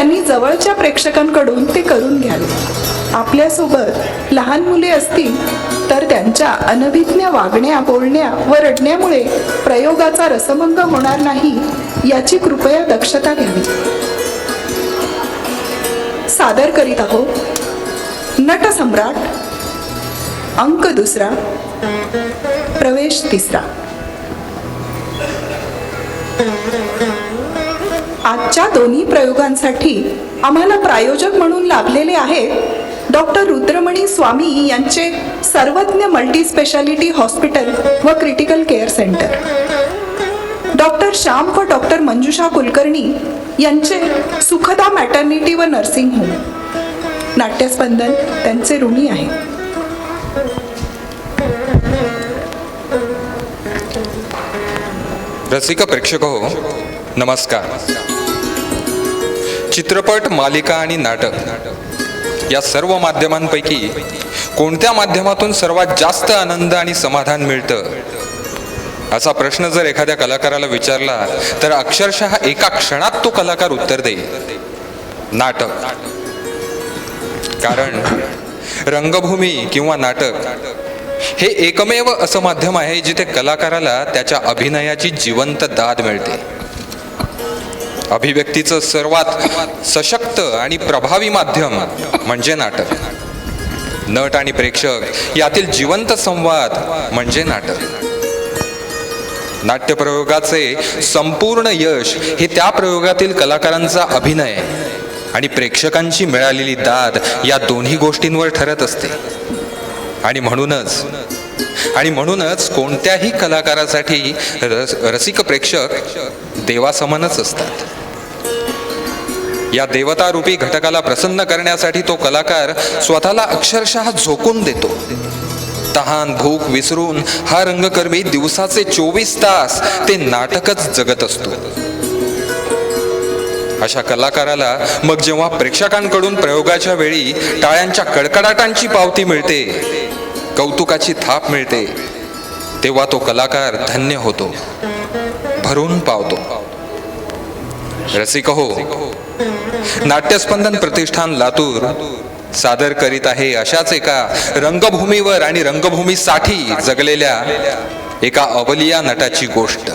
त्यांनी जवळच्या प्रेक्षकांकडून ते करून घ्यावे. आपल्यासोबत लहान मुले असतील तर त्यांच्या अनभिज्ञ वागण्या, बोलण्या व रडण्यामुळे प्रयोगाचा रसभंग होणार नाही याची कृपया दक्षता घ्यावी. सादर करीत आहोत नटसम्राट, अंक 2, प्रवेश 3. आजच्या दोन्ही प्रयोगांसाठी आम्हाला प्रायोजक म्हणून लाभलेले आहेत डॉक्टर रुद्रमणी स्वामी यांचे सर्वज्ञ मल्टीस्पेशालिटी हॉस्पिटल व critical care centre, doctor Shyam व डॉक्टर मंजुषा कुलकर्णी यांचे सुखदा मॅटर्निटी व नर्सिंग होम. नाट्यस्पंदन त्यांचे ऋणी आहे. रसिक प्रेक्षक हो, नमस्कार. चित्रपट, मालिका आणि नाटक या सर्व माध्यमांपैकी कोणत्या माध्यमातून सर्वात जास्त आनंद आणि समाधान मिळतं असा प्रश्न जर एखाद्या कलाकाराला विचारला तर अक्षरशः एका क्षणात तो कलाकार उत्तर देईल, नाटक. कारण रंगभूमी किंवा नाटक हे एकमेव असं माध्यम आहे जिथे कलाकाराला त्याच्या अभिनयाची जिवंत दाद मिळते. अभिव्यक्तीचं सर्वात सशक्त आणि प्रभावी माध्यम म्हणजे नाटक. नट आणि प्रेक्षक यातील जिवंत संवाद म्हणजे नाटक. नाट्यप्रयोगाचे संपूर्ण यश हे त्या प्रयोगातील कलाकारांचा अभिनय आणि प्रेक्षकांची मिळालेली दाद या दोन्ही गोष्टींवर ठरत असते. आणि म्हणूनच कोणत्याही कलाकारासाठी रसिक प्रेक्षक देवासमानच असतात. या देवतारूपी घटकाला प्रसन्न करण्यासाठी तो कलाकार स्वतःला अक्षरशः झोकून देतो. तहान भूक विसरून हा रंगकर्मी दिवसाचे 24 तास ते नाटकच जगत असतो. अशा कलाकाराला मग जेव्हा प्रेक्षकांकडून प्रयोगाच्या वेळी टाळ्यांच्या कडकडाटांची पावती मिळते, कौतुकाची थाप मिळते, तेव्हा तो कलाकार धन्य होतो, भरून पावतो. रसिक हो, नाट्यस्पंदन प्रतिष्ठान लातूर सादर करीत आहे अशाच एका रंगभूमीवर आणि रंगभूमीसाठी जगलेल्या एका अवलिया नटाची गोष्ट.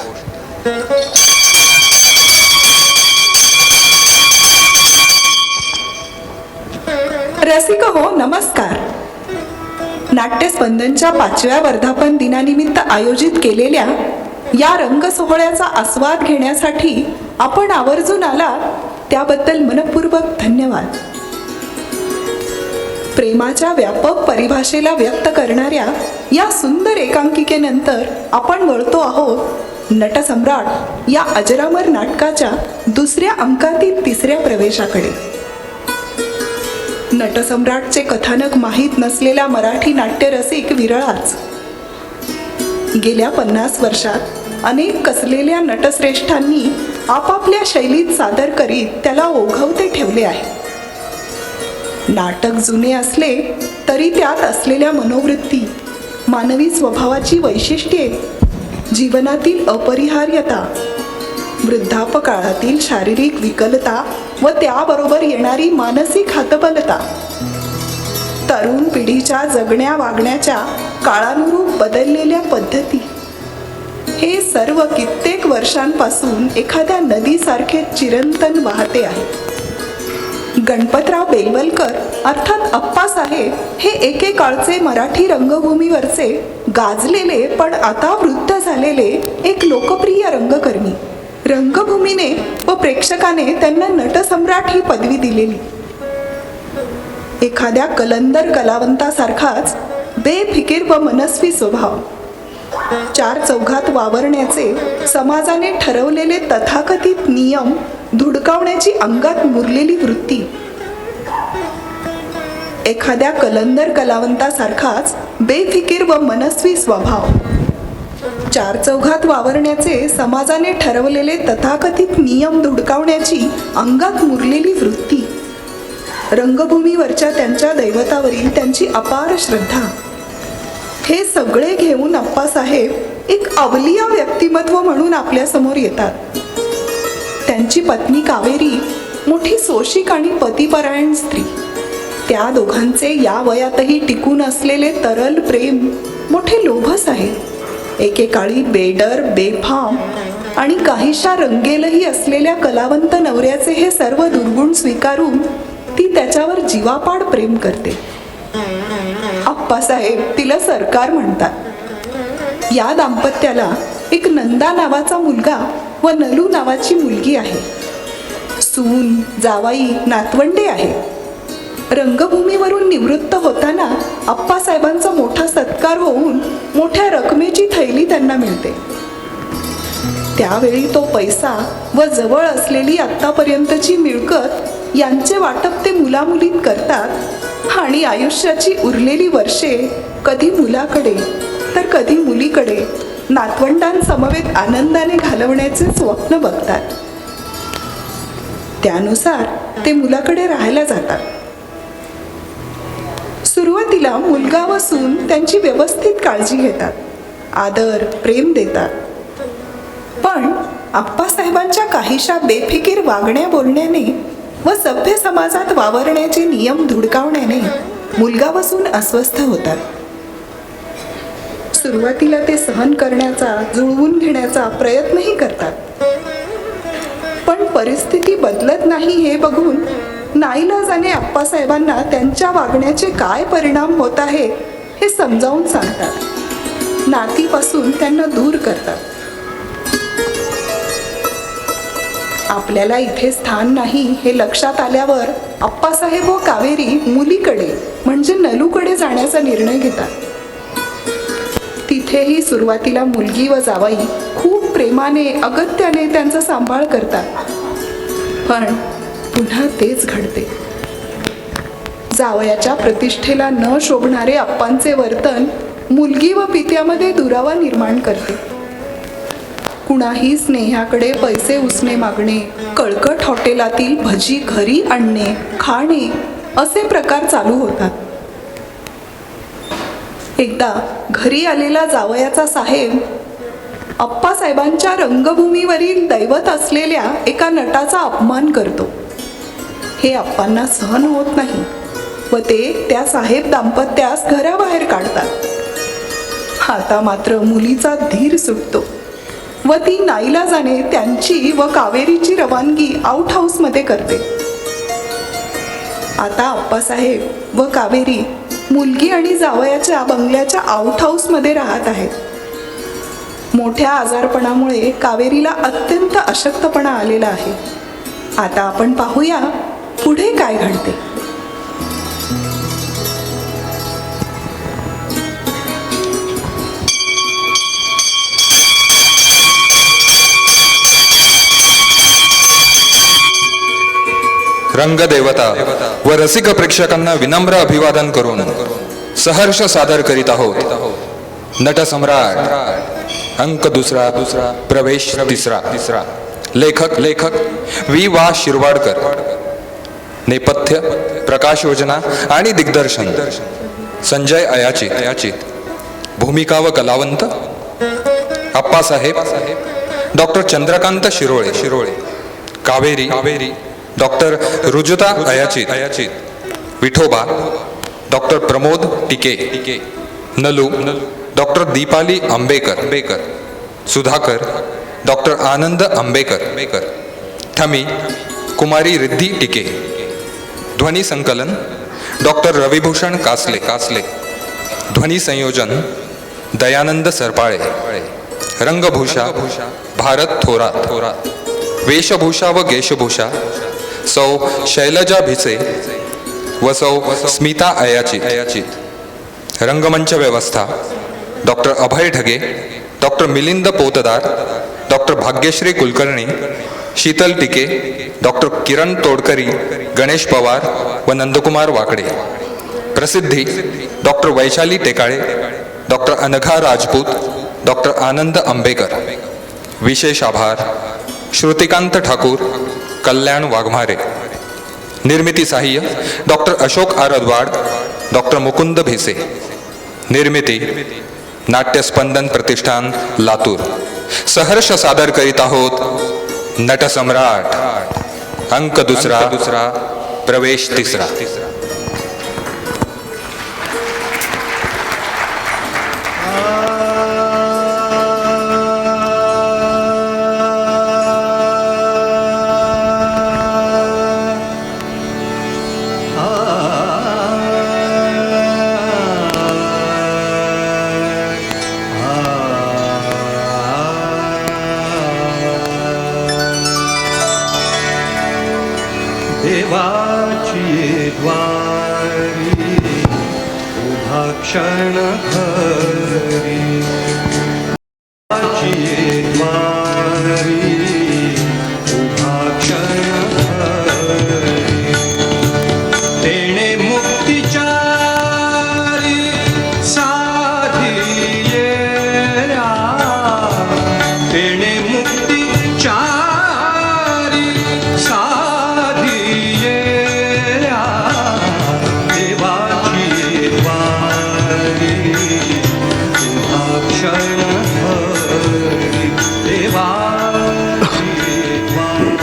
रसिक हो, नमस्कार. नाट्यस्पंदनच्या 5व्या वर्धापन दिनानिमित्त आयोजित केलेल्या या रंग सोहळ्याचा आस्वाद घेण्यासाठी आपण आवर्जून आलात त्याबद्दल मनपूर्वक धन्यवाद. प्रेमाच्या व्यापक परिभाषेला व्यक्त करणाऱ्या या सुंदर एकांकिकेनंतर आपण वळतो आहोत नटसम्राट या अजरामर नाटकाच्या 2ऱ्या अंकातील 3ऱ्या प्रवेशाकडे. नटसम्राटचे कथानक माहीत नसलेला मराठी नाट्यरसिक विरळाच. गेल्या 50 वर्षात अनेक कसलेल्या नटश्रेष्ठांनी आपापल्या शैलीत सादर करीत त्याला ओघवते ठेवले आहे. नाटक जुने असले तरी त्यात असलेल्या मनोवृत्ती, मानवी स्वभावाची वैशिष्ट्ये, जीवनातील अपरिहार्यता, वृद्धापकाळातील शारीरिक विकलता व त्याबरोबर येणारी मानसिक हतबलता, तरुण पिढीच्या जगण्या वागण्याच्या काळानुरूप बदललेल्या पद्धती, हे सर्व कित्येक वर्षांपासून एखाद्या नदीसारखे चिरंतन वाहते आहे. गणपतराव बेलवलकर अर्थात अप्पासाहेब हे एकेकाळचे मराठी रंगभूमीवरचे गाजलेले पण आता वृद्ध झालेले एक लोकप्रिय रंगकर्मी. रंगभूमीने व प्रेक्षकाने त्यांना नटसम्राट ही पदवी दिलेली. एखाद्या कलंदर कलावंतासारखाच बेफिकीर व मनस्वी स्वभाव, 4 चौघात वावरण्याचे समाजाने ठरवलेले तथाकथित नियम धुडकावण्याची अंगात मुरलेली वृत्ती. एखाद्या कलंदर कलावंतासारखाच बेफिकीर व मनस्वी स्वभाव, 4 चौघात वावरण्याचे समाजाने ठरवलेले तथाकथित नियम धुडकावण्याची अंगात मुरलेली वृत्ती. रंगभूमीवरच्या त्यांच्या दैवतावरील त्यांची अपार श्रद्धा, हे सगळे घेऊन अप्पासाहेब एक अवलिया व्यक्तिमत्व म्हणून आपल्यासमोर येतात. त्यांची पत्नी कावेरी मोठी सोशिक आणि पतिपरायण स्त्री. त्या दोघांचे या वयातही टिकून असलेले तरल प्रेम मोठे लोभस आहे. एकेकाळी बेडर, बेफाम आणि काहीशा रंगेलही असलेल्या कलावंत नवऱ्याचे हे सर्व दुर्गुण स्वीकारून ती त्याच्यावर जीवापाड प्रेम करते. आप्पासाहेब तिला सरकार म्हणतात. या दाम्पत्याला एक नंदा नावाचा मुलगा व नलू नावाची मुलगी आहे. सून, जावाई, नातवंडे आहे. रंगभूमीवरून निवृत्त होताना आप्पासाहेबांचा मोठा सत्कार होऊन मोठ्या रकमेची थैली त्यांना मिळते. त्यावेळी तो पैसा व जवळ असलेली आत्तापर्यंतची मिळकत यांचे वाटप ते मुलामुलीत करतात आणि आयुष्याची उरलेली वर्षे कधी मुलाकडे तर कधी मुलीकडे नातवंडांसमवेत आनंदाने घालवण्याचे स्वप्न बघतात. त्यानुसार ते मुलाकडे राहायला जातात. सुरुवातीला मुलगा व सून त्यांची व्यवस्थित काळजी घेतात, आदर प्रेम देतात. पण आप्पासाहेबांच्या काहीशा बेफिकीर वागण्या बोलण्याने व सभ्य समाजात वावरण्याचे नियम धुडकावण्याने मुलगा व सून अस्वस्थ होतात. सुरुवातीला ते सहन करण्याचा, जुळवून घेण्याचा प्रयत्नही करतात. पण परिस्थिती बदलत नाही हे बघून नाईलाजाने आप्पासाहेबांना त्यांच्या वागण्याचे काय परिणाम होत आहे हे समजावून सांगतात. नातीपासून त्यांना दूर करतात. आपल्याला इथे स्थान नाही हे लक्षात आल्यावर आप्पासाहेब व कावेरी मुलीकडे म्हणजे नलूकडे जाण्याचा निर्णय घेतात. तिथेही सुरुवातीला मुलगी व जावाई खूप प्रेमाने, अगत्याने त्यांचा सांभाळ करतात. पण पुन्हा तेच घडते. जावयाच्या प्रतिष्ठेला न शोभणारे आप्पांचे वर्तन मुलगी व पित्यामध्ये दुरावा निर्माण करते. कुणाही स्नेहाकडे पैसे उसने मागणे, कळकट हॉटेलातील भजी घरी आणणे, खाणे असे प्रकार चालू होतात. एकदा घरी आलेला जावयाचा साहेब आप्पासाहेबांच्या रंगभूमीवरील दैवत असलेल्या एका नटाचा अपमान करतो. हे आप्पांना सहन होत नाही व ते त्या साहेब दाम्पत्यास घराबाहेर काढतात. आता मात्र मुलीचा धीर सुटतो व ती नाईलाजाने त्यांची व कावेरीची रवानगी आउट हाऊसमध्ये करते. आता आप्पासाहेब व कावेरी मुलगी आणि जावयाच्या बंगल्याच्या आउट हाऊसमध्ये राहत आहेत. मोठ्या आजारपणामुळे कावेरीला अत्यंत अशक्तपणा आलेला आहे. आता आपण पाहूया पुढे काय घडते. रंगदेवता व रसिक प्रेक्षकांना विनम्र अभिवादन करून सहर्ष सादर करीत आहोत नटसम्राट अंक दुसरा प्रवेश तिसरा लेखक वि वा शिरवाडकर. नेपथ्य, प्रकाश योजना आणि दिग्दर्शन संजय अयाचित. भूमिका व कलावंत Appasaheb doctor Chandrakant Shirole. Kaveri doctor Rujuta Ayachit. Vithoba doctor Pramod Tike. Nalu doctor Deepali Ambekar. Sudhakar doctor Anand Ambekar. Thami Kumari Riddhi Tike. ध्वनी संकलन डॉक्टर रविभूषण कासले. ध्वनी संयोजन दयानंद सरपाळे. रंगभूषा भारत थोरात. वेशभूषा व गेशभूषा सौ शैलजा भिसे व सौ स्मिता अयाचित. रंगमंच व्यवस्था doctor Abhay Dhage, doctor Milind Potdar, doctor Bhagyashree Kulkarni, Sheetal Tike, doctor Kiran Todkari, Ganesh Pawar व नंदकुमार वाकडे. प्रसिद्धी doctor Vaishali Tekale, doctor Anagha Rajput, doctor Anand Ambekar. विशेष आभार श्रुतिकांत ठाकूर, कल्याण वाघमारे. निर्मिती सहाय्य डॉक्टर अशोक आरदवाड, डॉक्टर मुकुंद भिसे. निर्मिती नाट्यस्पंदन प्रतिष्ठान लातूर. सहर्ष सादर करीत आहोत नटसम्राट. अंक दुसरा प्रवेश तिसरा. देवाची द्वारी उभा क्षण भरी, देवाची द्वारी उभा क्षण भरी, तेणे मुक्तीचारी साधिये रा, तेणे मुक्तीचारी साधिये रा, देवाची द्वारी उभा क्षण भरी, देवाची द्वारी.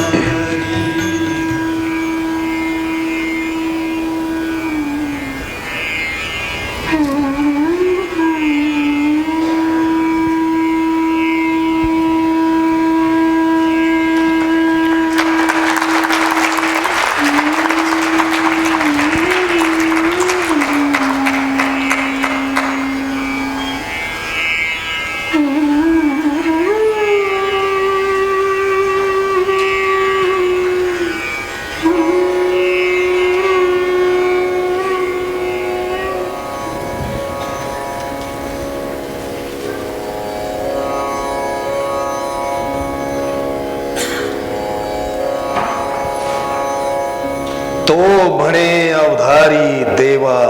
तो म्हणे अवधारी देवा,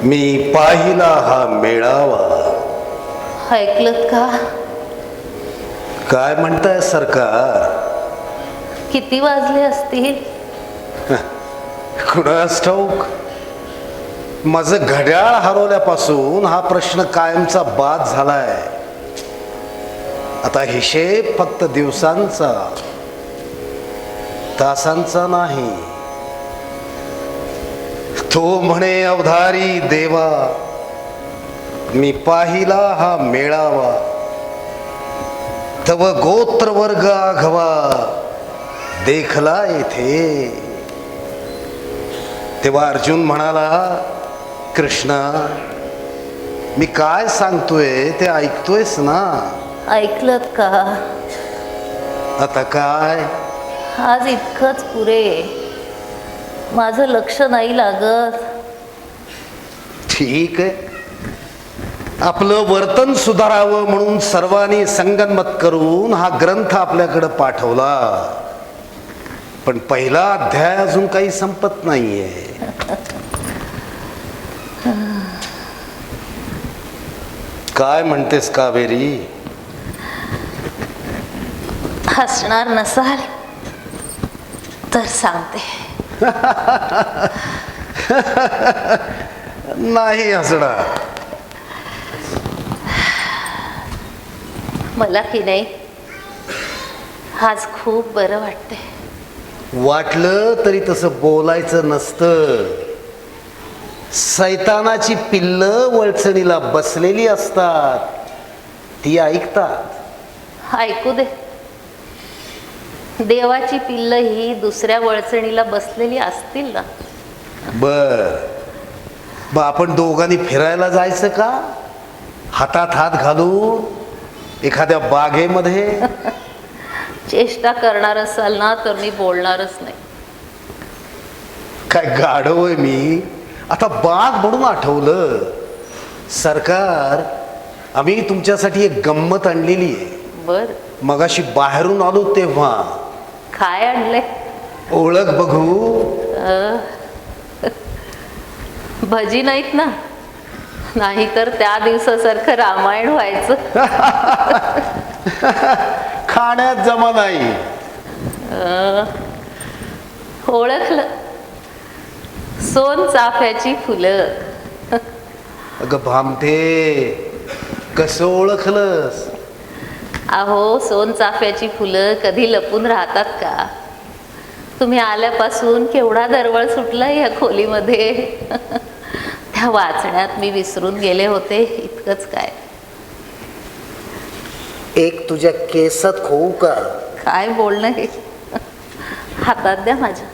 मी पाहिला हा मेळावा. ऐकलत का? काय म्हणताय सरकार? किती वाजले असतील? कुणास ठाऊक. माझं घड्याळ हरवल्यापासून हा प्रश्न कायमचा बाद झालाय. आता हिशेब फक्त दिवसांचा, तासांचा नाही. तो म्हणे अवधारी देवा, मी पाहिला हा मेळावा. तव गोत्र वर्ग आघवा देखला येथे. तेव्हा अर्जुन म्हणाला, कृष्णा मी काय सांगतोय ते ऐकतोयस ना? ऐकलत का? आता काय? आज इतकंच पुरे. माझं लक्ष नाही लागत. ठीक आहे. आपलं वर्तन सुधारावं म्हणून सर्वांनी संगनमत करून हा ग्रंथ आपल्याकडे पाठवला. पण पहिला अध्याय अजून काही संपत नाहीये. काय म्हणतेस कावेरी? हसणार नसाल तर सांगते. नाही हसणार. मला की नाही आज खूप बरं वाटते. वाटलं तरी तसं बोलायचं नसतं. सैतानाची पिल्लं वळचणीला बसलेली असतात, ती ऐकतात. ऐकू दे. देवाची पिल्ल ही दुसऱ्या वळचणीला बसलेली असतील ना. बर, मग आपण दोघांनी फिरायला जायचं का? हातात हात घालून एखाद्या बागेमध्ये. चेष्टा करणार असाल ना तर मी बोलणारच नाही. काय गाढव आहे मी? आता बाग म्हणून आठवलं. सरकार, आम्ही तुमच्यासाठी एक गंमत आणलेली आहे. बर, मगाशी बाहेरून आलो तेव्हा. काय आणले? ओळख बघू. भजी नाहीत ना? नाही तर त्या दिवसासारखं रामायण व्हायचं. खाण्यात जमा नाही. ओळखलं. सोन चाफ्याची फुलं. अगं भामटे, कसं ओळखलंस? अहो, सोनचाफ्याची फुलं कधी लपून राहतात का? तुम्ही आल्यापासून केवढा दरवळ सुटला या खोलीमध्ये. त्या वाचण्यात मी विसरून गेले होते, इतकंच काय. एक तुझ्या केसात होऊ का? काय बोलणं हे. हातात द्या माझ्या.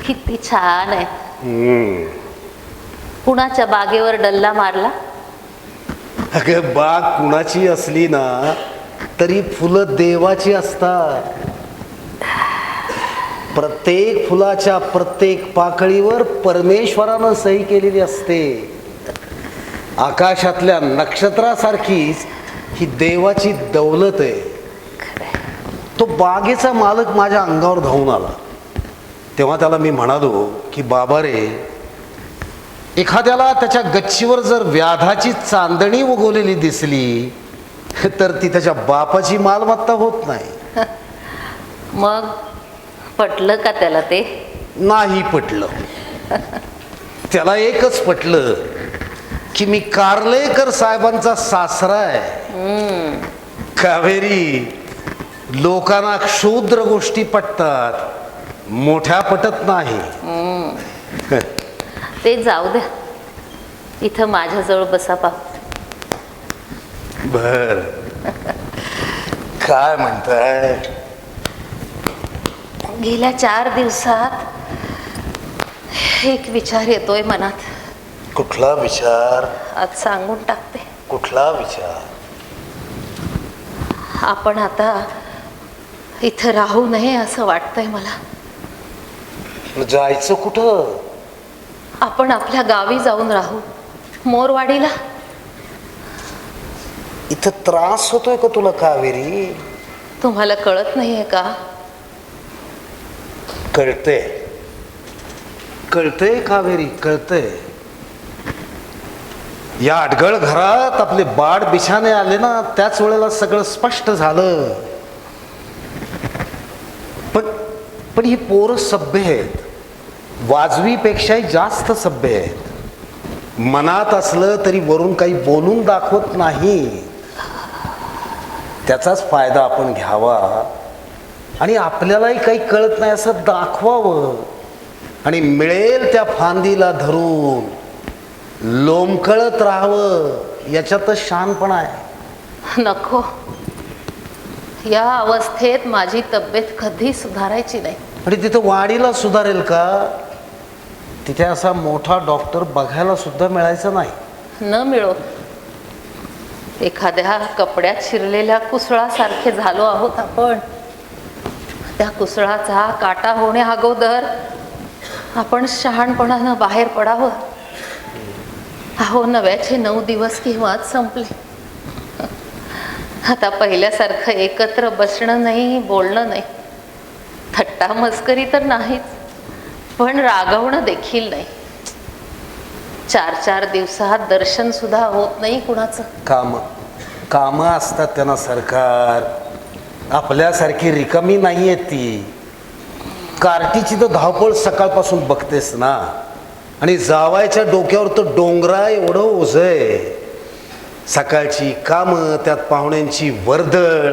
किती छान आहे. कुणाच्या बागेवर डल्ला मारला? अगं, बाग कुणाची असली ना तरी फुलं देवाची असतात. प्रत्येक फुलाच्या प्रत्येक पाकळीवर परमेश्वरानं सही केलेली असते. आकाशातल्या नक्षत्रासारखीच ही देवाची दौलत आहे. तो बागेचा मालक माझ्या अंगावर धावून आला तेव्हा त्याला मी म्हणालो की बाबा रे, एखाद्याला त्याच्या गच्चीवर जर व्याधाची चांदणी उगवलेली दिसली तर ती त्याच्या बापाची मालमत्ता होत नाही. मग पटलं का त्याला ते? नाही पटलं. त्याला एकच पटलं की मी कार्लेकर साहेबांचा सासरा आहे. कावेरी, लोकांना क्षुद्र गोष्टी पटतात, मोठ्या पटत नाही. ते जाऊ द्या, इथं माझ्याजवळ बसा पा. बर, काय म्हणताय? गेल्या 4 दिवसात एक विचार येतोय मनात. कुठला विचार? आज सांगून टाकते. कुठला विचार? आपण आता इथं राहू नये असं वाटतंय मला. जायचं कुठं? आपण आपल्या गावी जाऊन राहू, मोरवाडीला. इथं त्रास होतोय का तुला कावेरी? तुम्हाला कळत नाहीये का? कळते, कळते कावेरी, कळते. या अडगळ घरात आपले बाड बिछाने आले ना, त्याच वेळेला सगळं स्पष्ट झालं. पण ही पोरं सभ्य आहेत, वाजवीपेक्षाही जास्त सभ्य आहेत. मनात असलं तरी वरून काही बोलून दाखवत नाही. त्याचाच फायदा आपण घ्यावा आणि आपल्यालाही काही कळत नाही असं दाखवावं आणि मिळेल त्या फांदीला धरून लोंबकळत राहावं. याच्यातच शहाणपणा आहे. नको, या अवस्थेत माझी तब्येत कधी सुधारायची नाही. आणि तिथं वाडीला सुधारेल का? तिथे असा मोठा डॉक्टर बघायला सुद्धा मिळायचा नाही. न मिळो, एखाद्या कपड्यात शिरलेल्या कुसळासारखे झालो आहोत आपण. त्या कुसळाचा काटा होण्या अगोदर आपण शहाणपणानं बाहेर पडावं. अहो, नव्याचे 9 दिवस केव्हाच संपले. आता पहिल्यासारखं एकत्र बसणं नाही, बोलणं नाही, थट्टा मस्करी तर नाहीच, पण रागवणं देखील नाही. 4 दिवसात दर्शन सुद्धा होत नाही कुणाचं. कामं असतात त्यांना. सरकार आपल्यासारखी रिकामी नाही आहे ती. कार्टीची तर धावपळ सकाळपासून बघतेस ना, आणि जावायच्या डोक्यावर तर डोंगरा एवढं ओझं आहे. सकाळची कामं, त्यात पाहुण्यांची वर्दळ.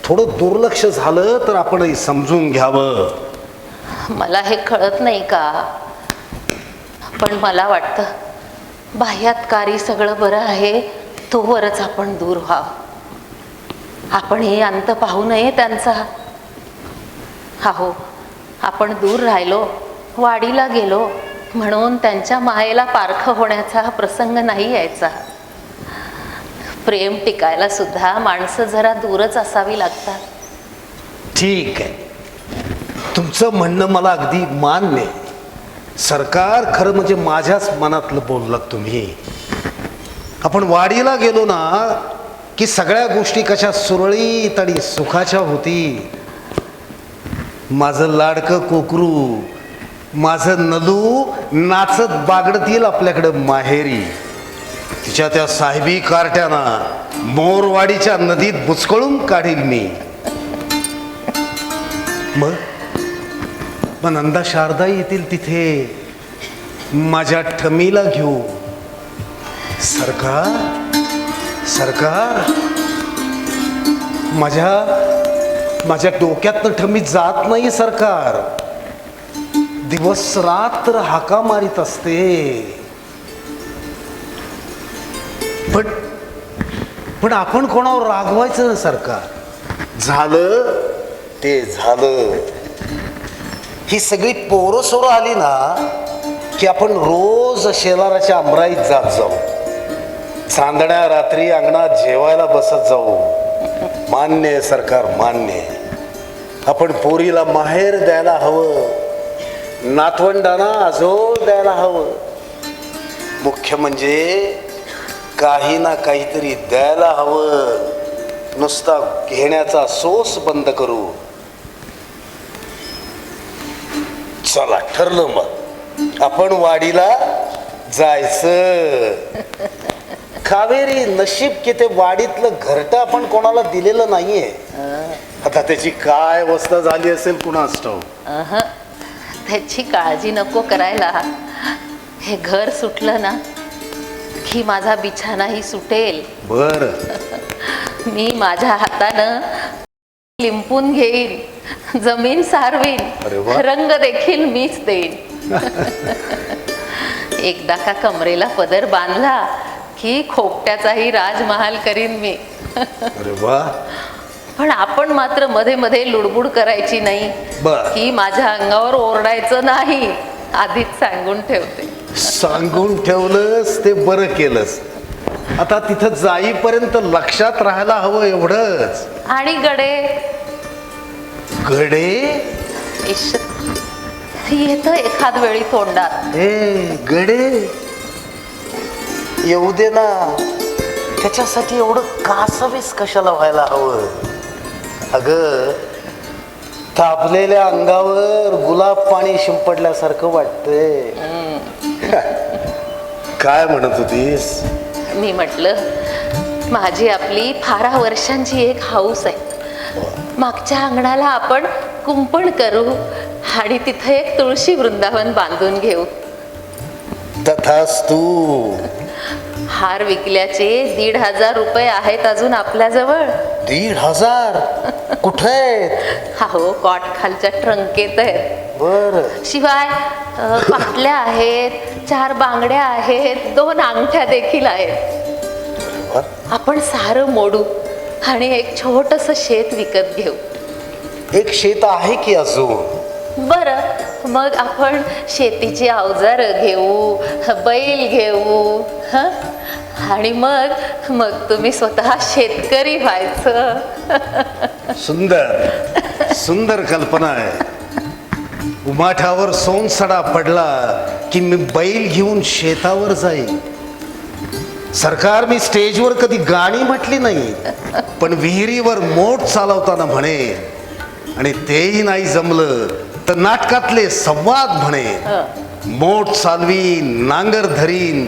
थोडं दुर्लक्ष झालं तर आपणही समजून घ्यावं. मला हे कळत नाही का? पण मला वाटतं बाह्यातकारी सगळं बरं आहे, तोवरच आपण दूर व्हावं. आपण हे अंत पाहू नये त्यांचा. अहो, आपण दूर राहिलो, वाडीला गेलो म्हणून त्यांच्या मायेला पारखं होण्याचा प्रसंग नाही यायचा. प्रेम टिकायला सुद्धा माणसं जरा दूरच असावी लागतात. ठीक आहे, तुमचं म्हणणं मला अगदी मान्य आहे. सरकार, खरं म्हणजे माझ्याच मनातलं बोललात तुम्ही. आपण वाडीला गेलो ना की सगळ्या गोष्टी कशा सुरळीत आणि सुखाच्या होती. माझं लाडकं कोकरू, माझं नलू नाचत बागडत येईल आपल्याकडं माहेरी. तिच्या त्या साहेबी कार्ट्याना मोरवाडीच्या नदीत बुचकळून काढील मी. मग नंदा शारदा येतील तिथे. माझ्या ठमीला घेऊ. सरकार सरकार माझ्या डोक्यातनं ठमी जात नाही सरकार. दिवस रात्र हाका मारित असते. पण आपण कोणावर रागवायचं ना सरकार. झालं ते झालं. ही सगळी पोरं सोरं आली ना की आपण रोज शेलाराच्या अमराईत जात जाऊ. चांदण्या रात्री अंगणात जेवायला बसत जाऊ. मान्य आहे सरकार, मान्य आहे. आपण पोरीला माहेर द्यायला हवं, नातवंडांना आजोळ द्यायला हवं. मुख्य म्हणजे काही ना काहीतरी द्यायला हवं. नुसता घेण्याचा सोस बंद करू. चला ठरलं मग, आपण वाडीला जायचं. कावेरी नशीब की ते वाडीतलं घरटं आपण कोणाला दिलेलं नाहीये. आता त्याची काय अवस्था झाली असेल कुणास ठाऊक. त्याची काळजी नको करायला. हे घर सुटलं ना की माझा बिछानाही सुटेल. बर मी माझ्या हातानं लिंपून घेईन, जमीन अरे सारवीन, वा. रंग देखील मीच देईन. एकदा का कमरेला पदर बांधला की खोपट्याचाही राजमहाल करीन मी. अरे वा. पण आपण मात्र मध्ये मध्ये लुडबुड करायची नाही. बर. की माझ्या अंगावर ओरडायचं नाही, आधीच सांगून ठेवते. सांगून ठेवलंस ते बरं केलंस. आता तिथं जाईपर्यंत लक्षात राहायला हवं एवढंच. आणि गडे गडे इश्श, येतं एखाद वेळी तोंडात. ए गडे येऊ दे ना. त्याच्यासाठी एवढं कासावीस कशाला व्हायला हवं. अगं तापलेल्या अंगावर गुलाब पाणी शिंपडल्यासारखं वाटतंय. काय म्हणत होतीस. मी म्हटलं माझी आपली फारा वर्षांची एक हौस आहे. मागच्या अंगणाला आपण कुंपण करू आणि तिथे एक तुळशी वृंदावन बांधून घेऊ. तथास्तु. हार विकल्याचे 1,500 रुपये आहेत अजून आपल्याजवळ. 1,500 कुठे. हो, कॉट खालच्या ट्रंकेत आहेत. बर शिवाय पाटल्या आहेत, 4 बांगड्या आहेत, 2 अंगठ्या देखील आहेत. आपण सारं मोडू आणि एक छोटस शेत विकत घेऊ. एक शेत आहे की अजून. बरं, मग आपण शेतीची अवजार घेऊ, बैल घेऊ. आणि मग तुम्ही स्वतः शेतकरी व्हायचं. सुंदर सुंदर कल्पना आहे. उमाठावर सोनसडा पडला की मी बैल घेऊन शेतावर जाईन. सरकार, मी स्टेजवर कधी गाणी म्हटली नाही, पण विहिरीवर मोठ चालवताना म्हणे. आणि तेही नाही जमलं तर नाटकातले संवाद म्हणे. मोठ चालवीन, नांगर धरीन,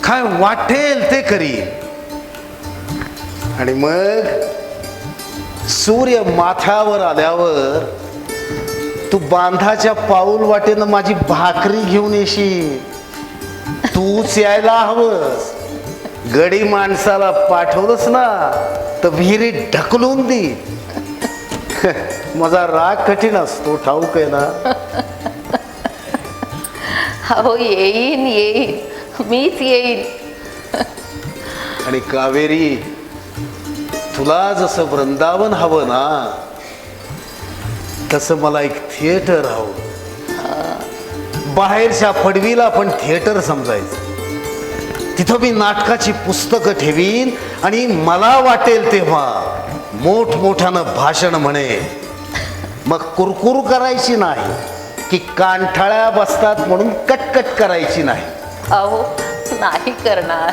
काय वाटेल ते करीन. आणि मग सूर्य माथ्यावर आल्यावर तू बांधाच्या पाऊल वाटेनं माझी भाकरी घेऊन येशील. तूच यायला हवंस. गडी माणसाला पाठवलंस ना तर विहिरीत ढकलून दे. माझा राग कठीण असतो, ठाऊक आहे ना. हो, येईन येईन, मीच येईन. आणि कावेरी, तुला जसं वृंदावन हवं ना तसं मला एक थिएटर हवं. बाहेरच्या पडवीला पण थिएटर समजायचं. तिथं मी नाटकाची पुस्तकं ठेवीन आणि मला वाटेल तेव्हा मोठमोठ्यानं भाषण म्हणे. मग कुरकुर करायची नाही की कानठाळ्या बसतात म्हणून कटकट करायची नाही. अहो, नाही करणार.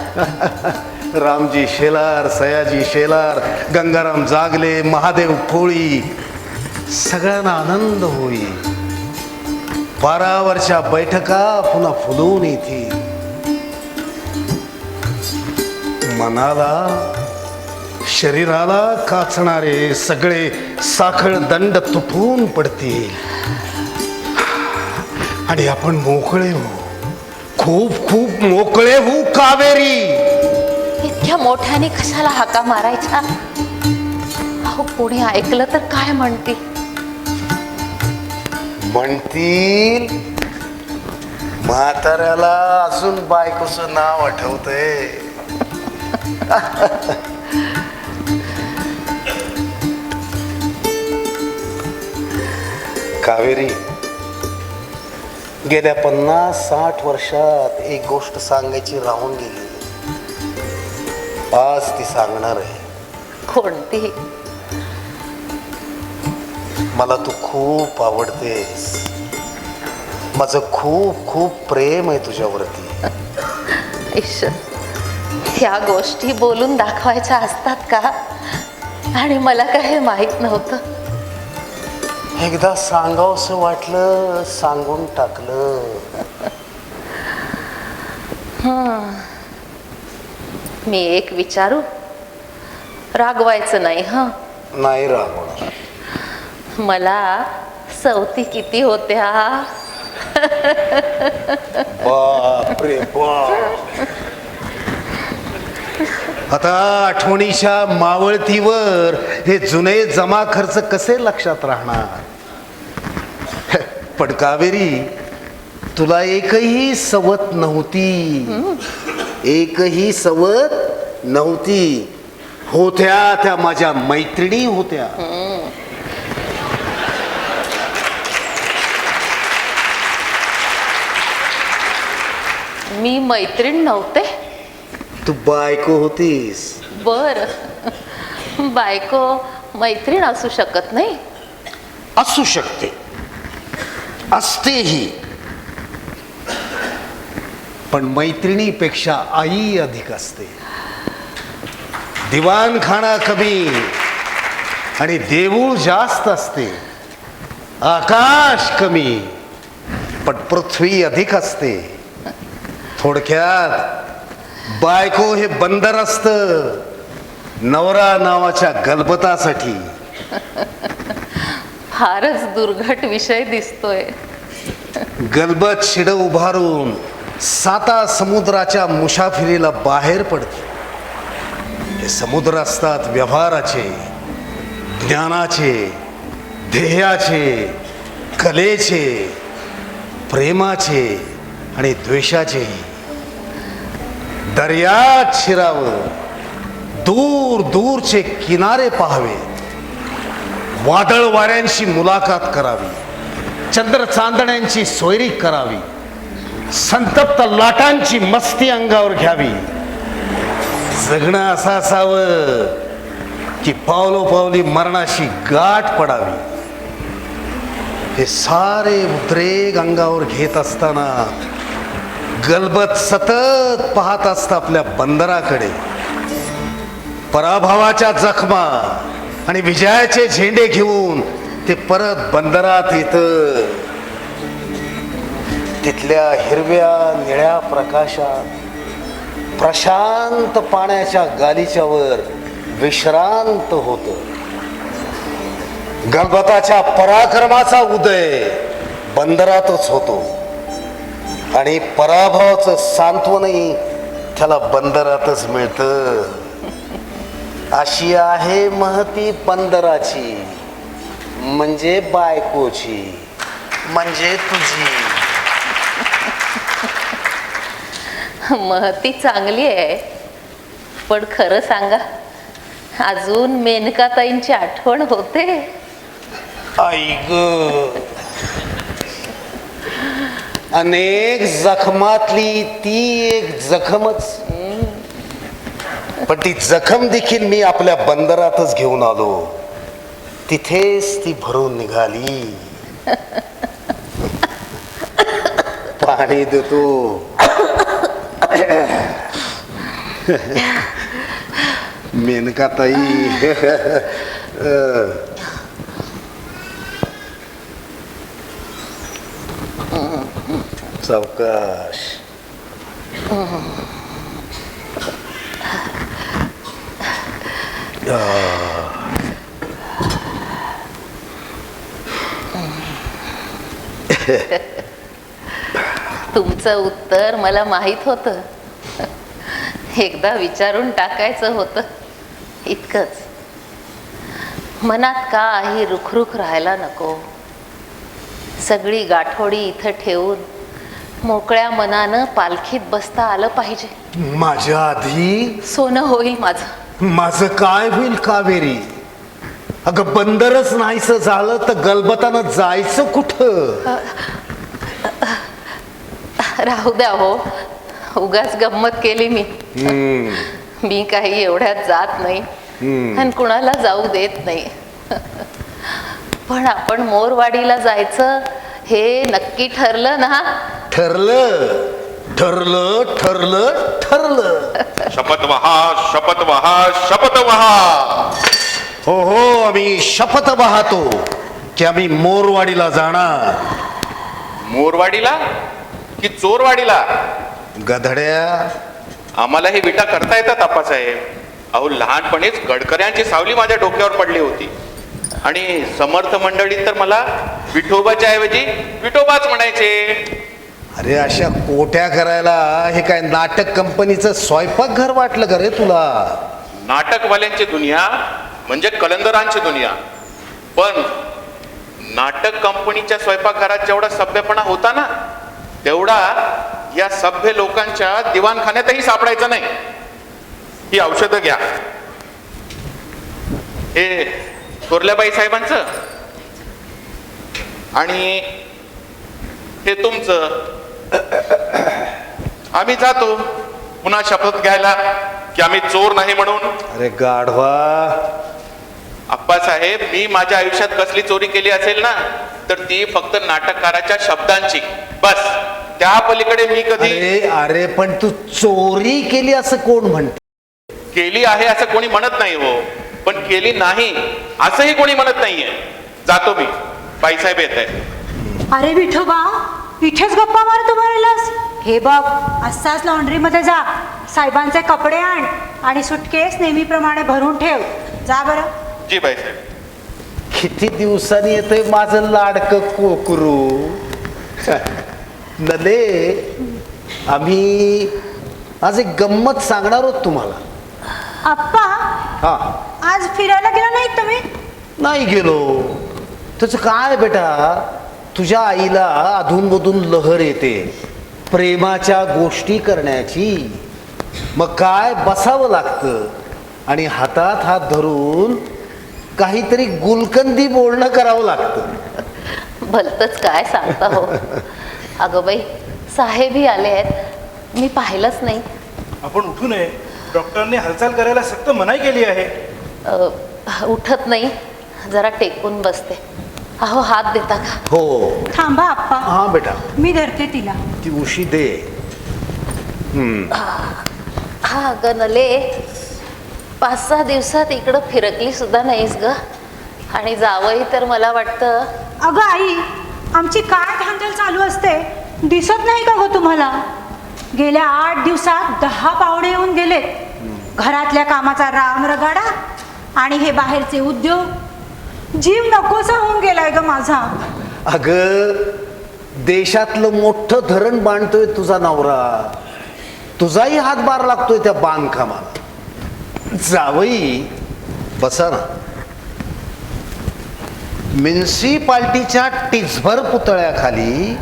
रामजी शेलार, सयाजी शेलार, गंगाराम जागले, महादेव कोळी, सगळ्यांना आनंद होईल. पारावरच्या बैठका पुन्हा फुलून येतील. मनाला, शरीराला काचणारे सगळे साखळ दंड तुटून पडतील आणि आपण मोकळे होऊ. खूप खूप मोकळे होऊ कावेरी. इतक्या मोठ्याने कशाला हाका मारायच्या? अहो कोणी ऐकलं तर काय म्हणतील? म्हणतील म्हाताऱ्याला अजून बायकोचं नाव आठवतंय. कावेरी, गेल्या 50-60 वर्षात एक गोष्ट सांगायची राहून गेली, आज ती सांगणार आहे. कोणती? मला तू खूप आवडतेस. माझं खूप खूप प्रेम आहे तुझ्यावरती. ईश्वर, ह्या गोष्टी बोलून दाखवायच्या असतात का? आणि मला काय हे माहित नव्हतं. एकदा सांगावंसं वाटलं, सांगून टाकलं. मी एक विचारू? रागवायचं नाही हं. नाही रागवणार. मला सवती किती होत्या? बापरे बाप. आता आठवणीच्या मावळतीवर हे जुने जमा खर्च कसे लक्षात राहणार? पण कावेरी, तुला एकही सवत नव्हती. एकही सवत नव्हती. होत्या त्या माझ्या मैत्रिणी होत्या. मी मैत्रीण नव्हते? तू बायको होतीस. बर, बायको मैत्रीण असू शकत नाही? असू शकते, असतेही. पण मैत्रिणीपेक्षा आई अधिक असते. दिवाणखाना कमी आणि देऊळ जास्त असते. आकाश कमी पण पृथ्वी अधिक असते. थोडक्यात बायको हे बंदर असतं नवरा नावाच्या गलबतासाठी. फारच दुर्घट विषय दिसतोय. गलबत शिड उभारून 7 समुद्राच्या मुसाफिरीला बाहेर पडते. हे समुद्र असतात व्यवहाराचे, ज्ञानाचे, ध्येयाचे, कलेचे, प्रेमाचे आणि द्वेषाचेही. दर्यात शिरावं, दूर दूरचे किनारे पाहावे, वादळ वाऱ्यांशी मुलाखत करावी, चंद्र चांदण्यांची सोयरी करावी, संतप्त लाटांची मस्ती अंगावर घ्यावी. जगणं असं असावं की पावलोपावली मरणाशी गाठ पडावी. हे सारे उद्रेक अंगावर घेत असताना गलबत सतत पाहत असतं आपल्या बंदराकडे. पराभवाच्या जखमा आणि विजयाचे झेंडे घेऊन ते परत बंदरात येतं. तिथल्या हिरव्या निळ्या प्रकाशात प्रशांत पाण्याच्या गालीच्यावर विश्रांत होतं. गलबताच्या पराक्रमाचा उदय बंदरातच होतो आणि पराभवाचं सांत्वनही त्याला बंदरातच मिळतं. अशी आहे महती बंदराची, म्हणजे बायकोची, म्हणजे तुझी. महती चांगली आहे, पण खरं सांगा, अजून मेनकाताईंची आठवण होते? आई ग, अनेक जखमातली ती एक जखमच. पण ती जखम देखील मी आपल्या बंदरातच घेऊन आलो. तिथेच ती भरून निघाली. पाणी देतो. मेनकाताई, सावकाश. तुमचं उत्तर मला माहीत होतं. एकदा विचारून टाकायचं होतं इतकंच. मनात काही रुखरुख राहायला नको. सगळी गाठोडी इथं ठेवून मोकळ्या मनानं पालखीत बसता आलं पाहिजे. माझ्या आधी सोनं होईल माझं. माझं काय होईल कावेरी? अगं बंदरच नाहीच झालं तर गलबतानं जायचं कुठं? राहू द्या हो, उगाच गंमत केली मी. मी काही एवढ्यात जात नाही आणि कुणाला जाऊ देत नाही. पण आपण मोरवाडीला जायचं हे नक्की ठरलं ना? ठरलं ठरलं ठरलं ठरलं. शपथ वहा, शपथ वहा, शपथ वहा. हो हो, आम्ही शपथ वाहतो की आम्ही मोरवाडीला जाणार. मोरवाडीला की चोरवाडीला? गधड्या, आम्हाला ही विटा करता येतात आप्पासाहेब. अहो, लहानपणीच गडकऱ्यांची सावली माझ्या डोक्यावर पडली होती आणि समर्थ मंडळीत तर मला विठोबाच्या ऐवजी विठोबाच म्हणायचे. अरे अशा कोट्या करायला हे काय नाटक कंपनीचं स्वयंपाकघर वाटलं का रे तुला? नाटकवाल्यांची दुनिया म्हणजे कलंदरांची दुनिया. पण नाटक कंपनीच्या स्वयंपाकघरात जेवढा सभ्यपणा होता ना, तेवढा या सभ्य लोकांच्या दिवाणखान्यातही सापडायचा नाही. ही औषधं घ्या. हे थोरल्याबाई साहेबांचं आणि हे तुमचं. आम्ही जातो पुन्हा शपथ घ्यायला की आम्ही चोर नाही म्हणून. अरे गाढवा, आप्पासाहेब, मी माझ्या आयुष्यात कसली चोरी केली असेल ना, तर ती फक्त नाटककाराच्या शब्दांची. बस, त्या पलीकडे मी कधी अरे अरे पण तू चोरी केली असं कोण म्हणते? केली आहे असं कोणी म्हणत नाही हो, पण केली नाही असंही कोणी म्हणत नाहीये. जातो मी, बाईसाहेब येत आहे. अरे विठोबा, इथेच गप्पा मारतो बरलास. हे बघ, असाच लॉन्ड्री मध्ये जा, साहेबांचे कपडे आण आणि सुटकेस नेहमीप्रमाणे भरून ठेव. जा बरं. जी बाईसाहेब. किती दिवसांनी येतोय माझं लाडकं कोकरू. नले, आम्ही आज एक गंमत सांगणार आहोत तुम्हाला. आप्पा, हा, आज फिरायला गेला नाही तुम्ही? नाही गेलो. तुझं काय बेटा, तुझ्या आईला अधूनमधून लहर येते प्रेमाच्या गोष्टी करण्याची. मग काय, बसावं लागतं आणि हातात हात धरून काहीतरी गुलकंदी बोलणं करावं लागतं. भलतच काय सांगता हो. अगं बाई, साहेबही आले आहेत, मी पाहिलंच नाही. आपण उठू नये. डॉक्टरने हालचाल करायला सक्त मनाई केली आहे. उठत नाही, जरा टेकून बसते. अहो, हात देता का? हो. थांबा आप्पा, हा बेटा, मी धरते तिला. ती उशी दे. हा ग नले, 5-6 दिवसात इकडं फिरकली सुद्धा नाहीस ग. आणि जावंही तर मला वाटतं. अगं आई, आमची काय धांदल चालू असते, दिसत नाही का गो तुम्हाला? गेल्या 8 दिवसात 10 पाहुणे येऊन गेले. घरातल्या कामाचा राम रगाडा आणि हे बाहेरचे उद्योग. जीव नकोसा होऊन गेलाय ग माझा. अगं, देशातलं मोठं धरण बांधतोय तुझा नवरा, तुझाही हातभार लागतोय त्या बांधकामाला. जावई, बसा ना. म्युन्सिपाल्टीच्या टिचभर पुतळ्याखाली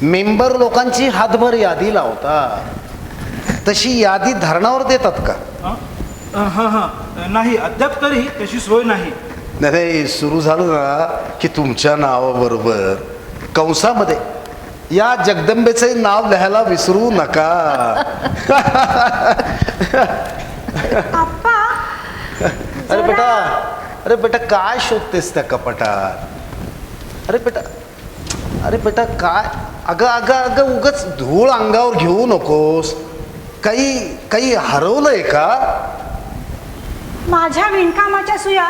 मेंबर लोकांची हातभर यादी लावतात. तशी यादी धरणावर देतात का? हां हां, नाही, अद्याप तरी त्याची सोय नाही. नाही, सुरू झालं ना की तुमच्या नावाबरोबर कंसामध्ये या जगदंबेचे नाव लिहायला विसरू नका. आप्पा, अरे बेटा, अरे बेटा, काय शोधतेस त्या कपाटात? अरे बेटा, अरे बेटा, काय? अगं अगं अगं, उगाच धूळ अंगावर घेऊ नकोस. काही हरवलंय का? माझ्या विणकामाच्या सुया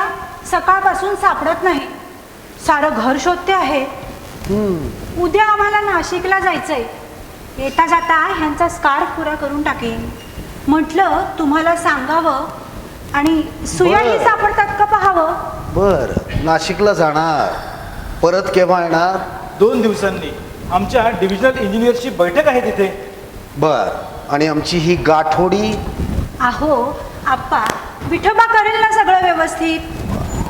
सकाळपासून सापडत नाही. सारं घर शोधते आहे. उद्या आम्हाला नाशिकला जायचंय. येता जाता ह्यांचा स्कार्फ पुरा करून टाकेन. म्हटलं तुम्हाला सांगावं आणि सुयाही बरं. सापडतात का पाहावं. बर, नाशिकला जाणार. परत केव्हा येणार? 2 दिवसांनी. आमच्या डिव्हिजनल इंजिनियरची बैठक आहे तिथे. बर, आणि आमची ही गाठोडी? अहो आप्पा, विठोबा करेल ना सगळं व्यवस्थित,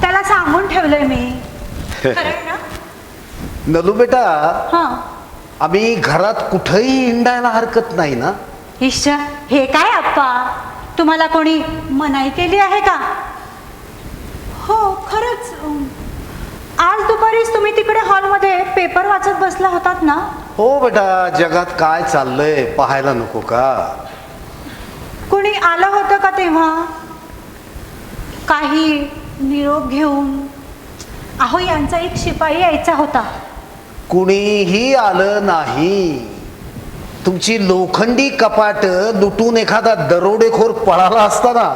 त्याला सांगून ठेवलंय मी. खरंय ना? नलू बेटा, हां. आम्ही घरात कुठेही हिंडायला हरकत नाही ना? इश्श, हे काय आप्पा, तुम्हाला कोणी मनाई केली आहे का? हो खरंच, आज दुपारीच तुम्ही तिकडे हॉलमध्ये पेपर वाचत बसला होतात ना? हो बेटा, जगात काय चाललंय पाहायला नको का? कोणी आलं होतं का तेव्हा? काही निरोप घेऊन? अहो यांचा एक शिपाई यायचा होता. कुणीही आलं नाही. तुमची लोखंडी कपाट लुटून एखादा दरोडेखोर पळाला असता ना,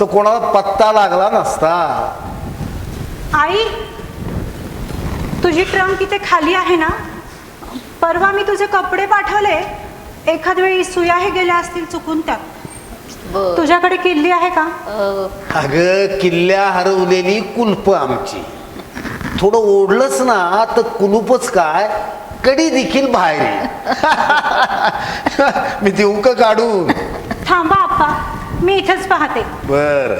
तो कोणाला पत्ता लागला नसता. आई, तुझी ट्रंक इथे खाली आहे ना? परवा मी तुझे कपडे पाठवले, एखाद वेळी सुयाही गेल्या असतील चुकून त्यात. बर. तुझ्याकडे किल्ली आहे का? अगं, किल्ल्या हरवलेली कुलप आमची. थोडं ओढलंच ना तर कुलूपच काय, कडी देखील बाहेर येईल. मी देऊ का काढून? थांबा आप्पा, मी इथेच पाहते. बर.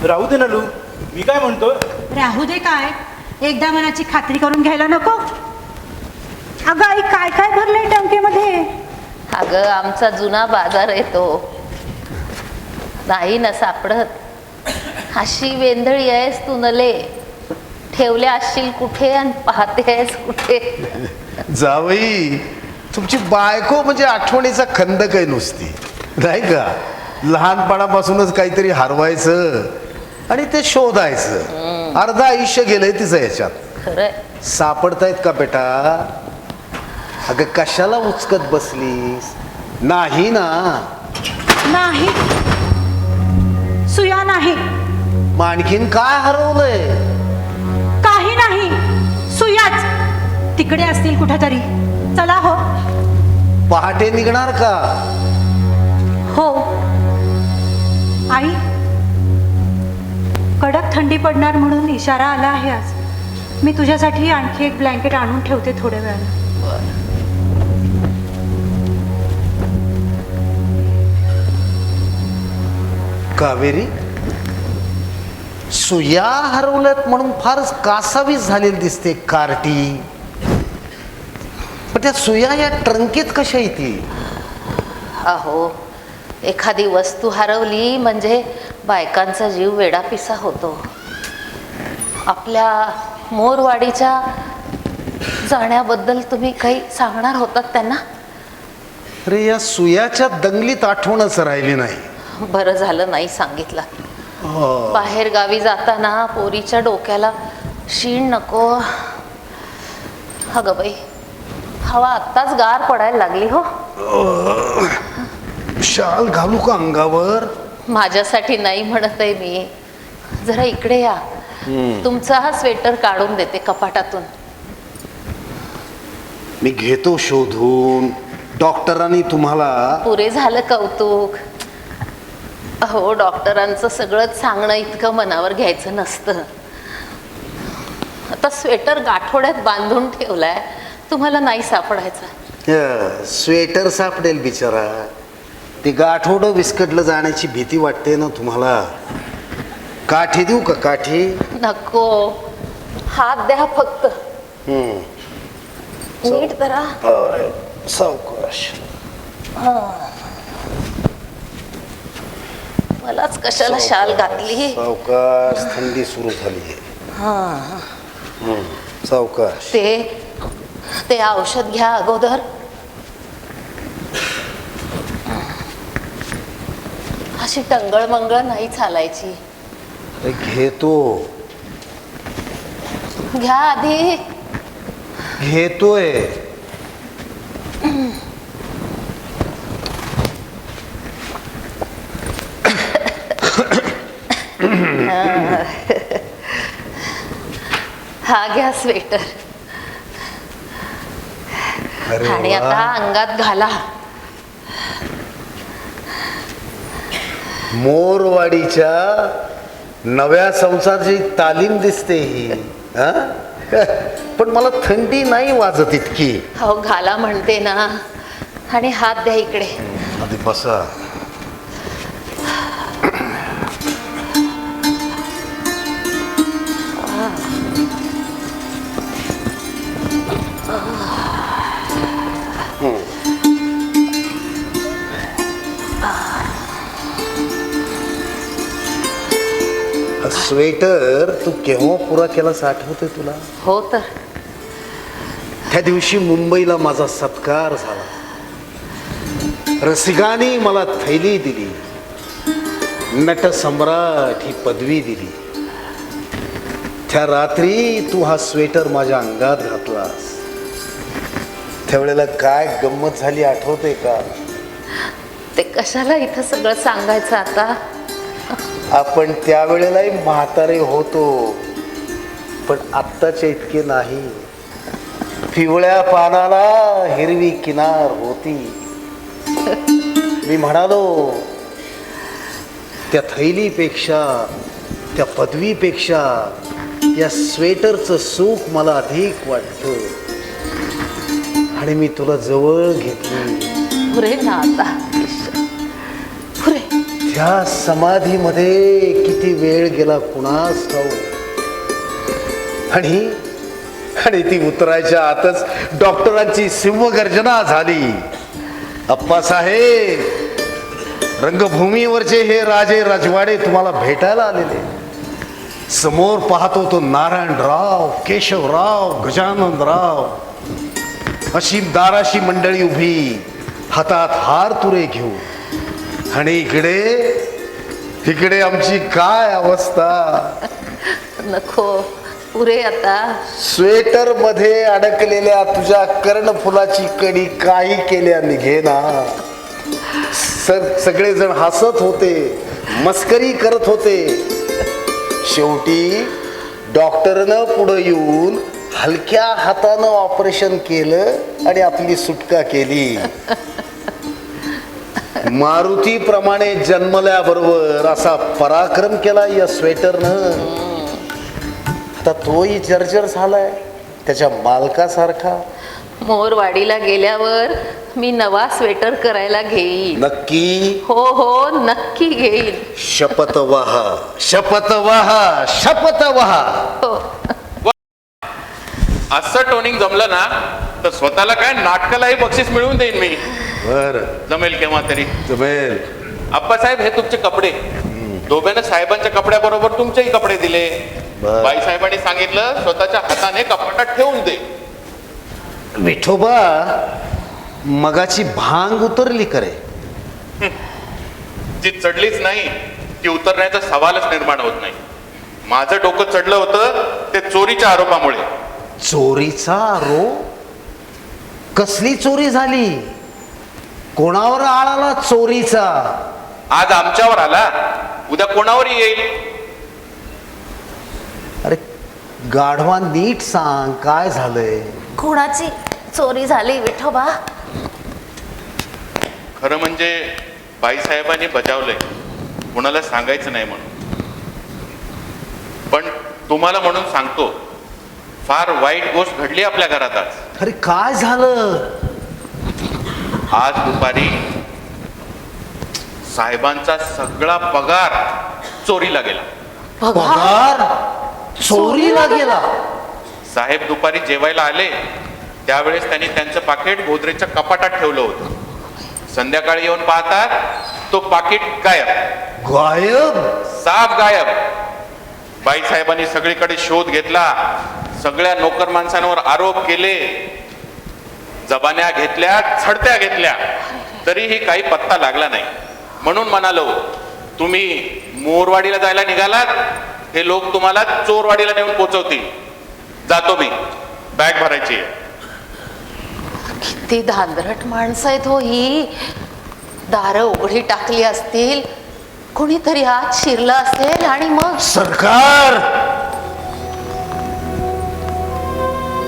राहू दे नलू, मी काय म्हणतो, राहू दे काय, एकदा मनाची खात्री करून घ्यायला नको? अगं आई, काय काय भरलंय टंकीमध्ये? अगं आमचा जुना बाजार आहे तो, नाही ना सापडत. अशी वेंधळी आहेस तू नले, ठेवल्या असशील कुठे आणि पाहते आहेस कुठे. जावई, तुमची बायको म्हणजे आठवणीचा खंद काही नुसती नाही का? लहानपणापासूनच काहीतरी हरवायचं आणि ते शोधायचं. अर्ध आयुष्य गेलंय तिचं याच्यात. खरंय. सापडतायत का बेटा? अगं कशाला उचकत बसलीस? नाही ना? नाही, सुया नाही. मग आणखीन काय हरवलंय? काही नाही, सुयाच तिकडे असतील कुठेतरी. चला हो. पहाटे निघणार का? हो. आई, कडक थंडी पडणार म्हणून इशारा आला आहे आज. मी तुझ्यासाठी आणखी एक ब्लँकेट आणून ठेवते थोड्या वेळाने. कावेरी, सुया हरवल्यात म्हणून फारच कासावीस झालेली दिसते कार्टी. पण त्या सुया या ट्रंकेत कशा येतील? अहो, एखादी वस्तू हरवली म्हणजे बायकांचा जीव वेडापिसा होतो. आपल्या मोरवाडीच्या जाण्याबद्दल तुम्ही काही सांगणार होतात त्यांना? अरे, या सुयाच्या दंगलीत आठवणच राहिली नाही. बरं झालं नाही सांगितलं. बाहेर गावी जाताना पोरीच्या डोक्याला शीण नको. अगं बाई, हवा आत्ताच गार पडायला लागली हो. शाल घालू का अंगावर? माझ्यासाठी नाही म्हणत आहे मी. जरा इकडे या, तुमचा हा स्वेटर काढून देते कपाटातून. मी घेतो शोधून. डॉक्टरांनी तुम्हाला? पुरे झालं कौतुक. अहो, डॉक्टरांचं सगळंच सांगणं इतकं मनावर घ्यायचं नसतं. आता स्वेटर गाठोड्यात बांधून ठेवलाय, तुम्हाला नाही सापडायचा. स्वेटर सापडेल बिचारा. ते गाठोडं विस्कटलं जाण्याची भीती वाटते ना तुम्हाला? काठी देऊ का? काठी नको, हात द्या फक्त. नीट जरा. सावकाश. मलाच कशाला शाल घातली. सावकाश, थंडी सुरू झाली. सावकाश. ते औषध घ्या अगोदर. अशी टंगळ मंगळ नाही चालायची. घेतो. घ्या आधी. घेतोय. हा घ्या स्वेटर. अरे आणि वा. आता अंगात घाला. मोरवाडीच्या नव्या संसाराची तालीम दिसते ही हा? पण मला थंडी नाही वाजत इतकी. हो घाला म्हणते ना, आणि हात द्या इकडे. आधी बसा. स्वेटर तू केव्हा पुरा केलास आठवते तुला? हो तर. त्या दिवशी मुंबईला माझा सत्कार झाला. रसिकांनी मला थैली दिली, नटसम्राट ही पदवी दिली. त्या रात्री तू हा स्वेटर माझ्या अंगात घातलास. त्यावेळेला काय गंमत झाली आठवते का? ते कशाला इथं सगळं सांगायचं आता? आपण त्यावेळेलाही म्हातारे होतो, पण आत्ताच्या इतके नाही. पिवळ्या पानाला हिरवी किनार होती. मी म्हणालो त्या थैलीपेक्षा, त्या पदवीपेक्षा या स्वेटरचं सुख मला अधिक वाटतं, आणि मी तुला जवळ घेतली. पुरे ना आता, पुरे. त्या समाधीमध्ये किती वेळ गेला कुणास ठाऊक. आणि ती उतरायच्या आतच डॉक्टरांची सिंहगर्जना झाली. अप्पासाहेब, रंगभूमीवरचे हे राजे राजवाडे तुम्हाला भेटायला आलेले. समोर पाहतो तो नारायणराव, केशवराव, गजाननराव, अशी दाराशी मंडळी उभी, हातात हार तुरे घेऊ. आणि इकडे आमची काय अवस्था. नको, पुरे आता. स्वेटर मध्ये अडकलेल्या तुझ्या कर्णफुलाची कडी काही केल्या निघेना. सगळेजण हसत होते, मस्करी करत होते. शेवटी डॉक्टरनं पुढे येऊन हलक्या हातानं ऑपरेशन केलं आणि आपली सुटका केली. मारुतीप्रमाणे जन्मल्याबरोबर असा पराक्रम केला या स्वेटरनं. आता तोही जर्जर झालाय त्याच्या मालकासारखा. मोरवाडीला गेल्यावर मी नवा स्वेटर करायला घेईन. नक्की? हो हो, नक्की घेईन. शपथ वहा, शपथ वहा, शपथ वहा. हो. असं टोनिंग जमलं ना तर स्वतःला काय नाटकालाही बक्षीस मिळवून देईन मी. बर, जमेल केव्हा तरी. जमेल. आप्पासाहेब, हे तुमचे कपडे. दोघांना साहेबांच्या कपड्याबरोबर तुमचेही कपडे दिले. बर. बाईसाहेबांनी सांगितलं स्वतःच्या हाताने कपाटात ठेवून दे. विठोबा, मगाची भांग उतरली करे? जी चढलीच नाही ती उतरण्याचा सवालच निर्माण होत नाही. माझं डोकं चढलं होतं ते चोरीच्या आरोपामुळे. चोरीचा आरोप? कसली चोरी झाली? कोणावर आळाला चोरीचा? आज आमच्यावर आला, उद्या कोणावरही येईल. अरे गाढवा, नीट सांग काय झालंय? कोणाची चोरी झाली विठोबा? खरं म्हणजे बाईसाहेबांनी बजावलंय, कोणाला सांगायचं नाही म्हणून. पण तुम्हाला म्हणून सांगतो, फार वाईट गोष्ट घडली आपल्या घरात आज. अरे काय झालं? आज दुपारी साहेबांचा सगळा पगार चोरीला गेला. पगार चोरीला गेला? साहेब दुपारी जेवायला आले त्यावेळेस त्यांनी त्यांचं पाकिट गोदरेजच्या कपाटात ठेवलं होतं. संध्याकाळी येऊन पाहतात तो पाकिट गायब. गायब? साफ गायब. बाईसाहेबांनी सगळीकडे शोध घेतला, सगळ्या नोकर माणसांवर आरोप केले, जबान्या घेतल्या, छडत्या घेतल्या, तरीही काही पत्ता लागला नाही. म्हणून म्हणालो, तुम्ही मोरवाडीला जायला निघालात, हे लोक तुम्हाला चोरवाडीला नेऊन पोचवतील. जातो मी, बॅग भरायची आहे. किती धांदरट माणसं आहेत हो ही. दारं उघडी टाकली असतील, कोणीतरी आत शिरलं असेल आणि मग. सरकार,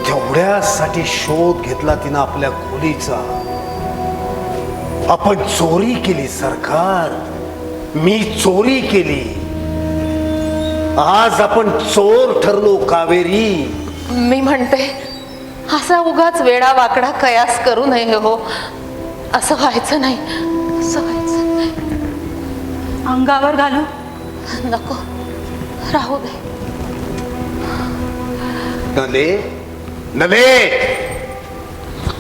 तेवढ्यासाठी शोध घेतला तिनं आपल्या खोलीचा. आपण चोरी केली सरकार, मी चोरी केली. आज आपण चोर ठरलो कावेरी. मी म्हणते असा उगाच वेडा वाकडा कयास करू नये हो. असं व्हायचं नाही, असं व्हायचं नाही. अंगावर घालू? नको, राहू दे. नले नले,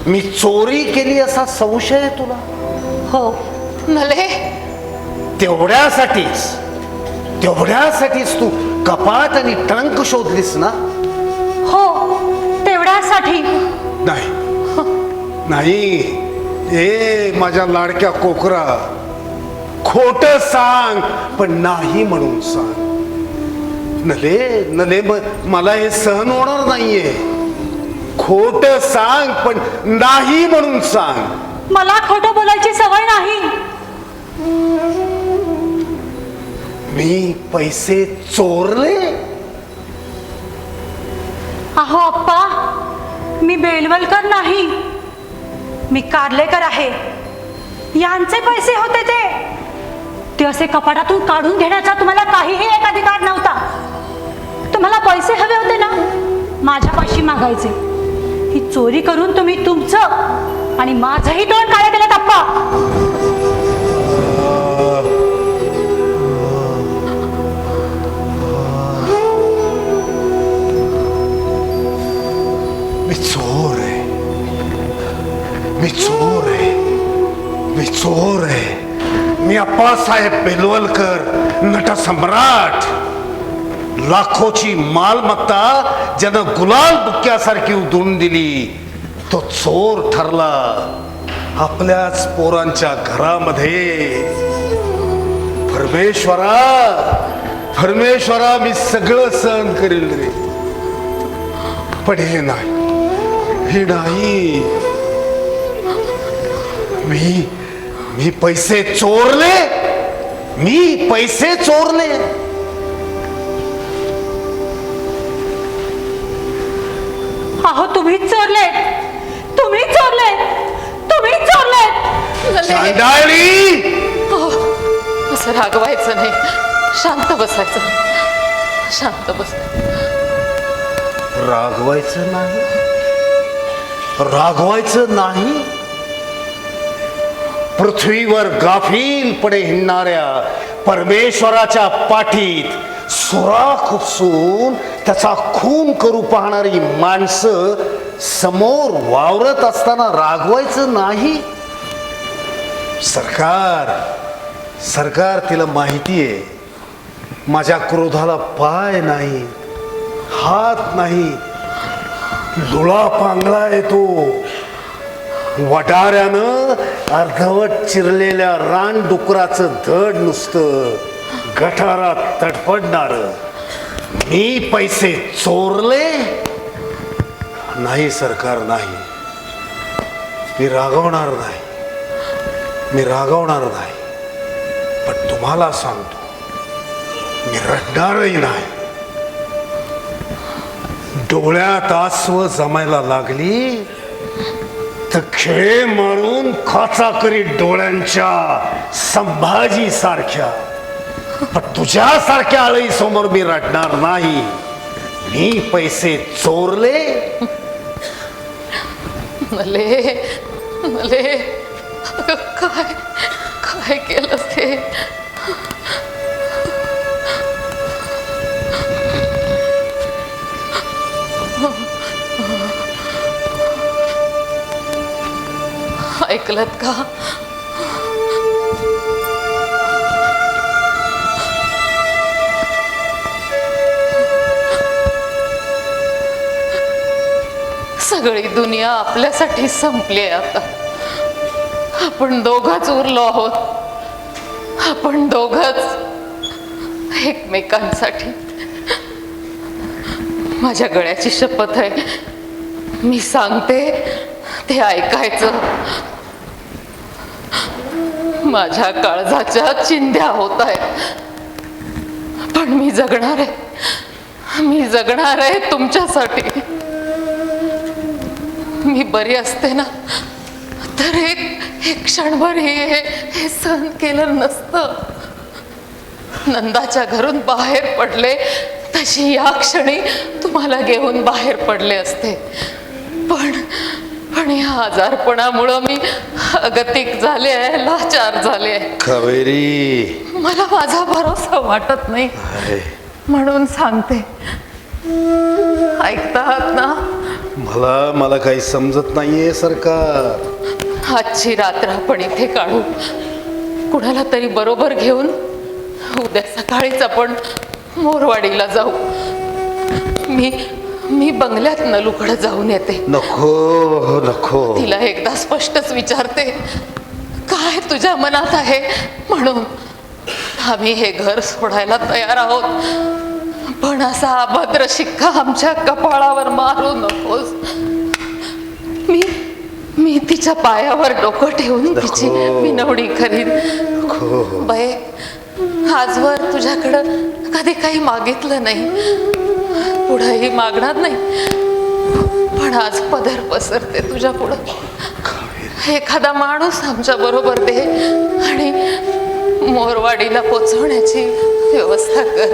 मी चोरी केली असा संशय आहे तुला? हो नले, तेवढ्यासाठीच तू कपाट आणि ट्रंक शोधलीस ना? हो, तेवढ्यासाठी. नाही नाही, ए माझ्या लाडक्या कोकरा, खोट सांग पण नाही म्हणून सांग. नले नले, मला हे सहन होणार नाहीये. खोट सांग पण नाही म्हणून सांग. मला खोटं बोलायची सवय नाही. मी पैसे चोरले? अहो अप्पा, मी बेलवलकर नाही, मी कारलेकर आहे. यांचे पैसे होते ते असे कपाटातून काढून घेण्याचा तुम्हाला काहीही एक अधिकार नव्हता. तुम्हाला पैसे हवे होते ना, माझ्यापाशी मागायचे. ही चोरी करून तुम्ही तुमचं आणि माझंही तोंड काळे केलं अप्पा. मी चोर आहे, मी चोर आहे, मी चोर आहे. मी अप्पासाहेब बेलवलकर, नटसम्राट. लाखोची मालमत्ता ज्यानं गुलाल बुक्क्यासारखी उधळून दिली तो चोर ठरला आपल्याच पोरांच्या घरामध्ये. परमेश्वरा, मी सगळं सहन करेल रे, पण हे नाही, हे नाही. मी पैसे चोरले, मी पैसे चोरले. अहो तुम्हीच चोरले, तुम्हीच चोरले, तुम्हीच चोरले. चांडाळी, असं रागवायचं नाही, शांत बसायचं, शांत बस. रागवायचं नाही, रागवायचं नाही. पृथ्वीवर गाफीलपणे हिंडणाऱ्या परमेश्वराच्या पाठीत सुराख उपसून त्याचा खून करू पाहणारी माणसं समोर वावरत असताना रागवायचं नाही. सरकार तिला माहिती आहे, माझ्या क्रोधाला पाय नाही, हात नाही, लुळा पांगळा येतो. वटाऱ्यानं अर्धवट चिरलेल्या रानडुकराचं धड नुसतं गटारात तडफडणार. मी पैसे चोरले नाही सरकार, नाही. मी रागवणार नाही, मी रागवणार नाही. पण तुम्हाला सांगतो, मी रडणारही नाही. डोळ्यात आसव जमायला लागली तर खेळे मारून खाचा करी डोळ्यांच्या संभाजी सारख्या. पण तुझ्यासारख्या आळई समोर मी रडणार नाही. मी पैसे चोरले. मले काय काय केलं ते? ऐकलत का? सगळी दुनिया आपल्यासाठी संपली आहे आता. आपण दोघंच उरलो आहोत, आपण दोघंच एकमेकांसाठी. माझ्या गळ्याची शपथ आहे, मी सांगते ते ऐकायचं. माझ्या काळजाच्या चिंध्या होत आहेत, पण मी जगणार आहे, मी जगणार आहे तुमच्यासाठी. मी बरी असते ना तर एक क्षणभर हे सहन केलं नसतं. नंदाच्या घरून बाहेर पडले तशी या क्षणी तुम्हाला घेऊन बाहेर पडले असते. पण या आजारपणामुळं मी अगतिक झाले आहे, लाचार झाले आहे. कावेरी, मला माझा भरोसा वाटत नाही म्हणून सांगते. ऐकता आहात ना? मला काही समजत नाहीये सरकार. आजची रात्र आपण इथे काढू, कुणाला तरी बरोबर घेऊन उद्या सकाळीच आपण मोरवाडीला जाऊ. मी बंगल्यात नलूकडे जाऊन येते. नको नको. तिला एकदा स्पष्टच विचारते काय तुझ्या मनात आहे म्हणून. आम्ही हे घर सोडायला तयार आहोत, पण असा अभद्र शिक्का आमच्या कपाळावर मारू नकोस. मी तिच्या पायावर डोकं ठेवून तिची विनवणी करीन. बाई, आजवर तुझ्याकडं कधी काही मागितलं नाही, पुढेही मागणार नाही, पण आज पदर पसरते तुझ्या पुढं. एखादा माणूस आमच्या बरोबर दे आणि मोरवाडीला पोचवण्याची व्यवस्था कर.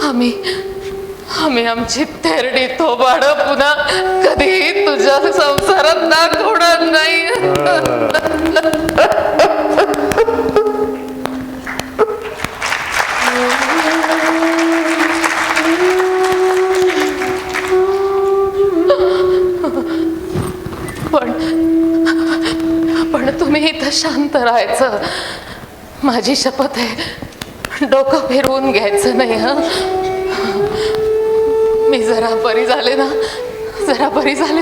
आम्ही आमची तेरडी थोबाड पुन्हा कधीही तुझ्या संसारात दाखवणार नाही. पण तुम्ही इथं शांत राहायचं. माझी शपथ आहे, डोकं फिरवून घ्यायचं नाही. हं, मी जरा बरी झाले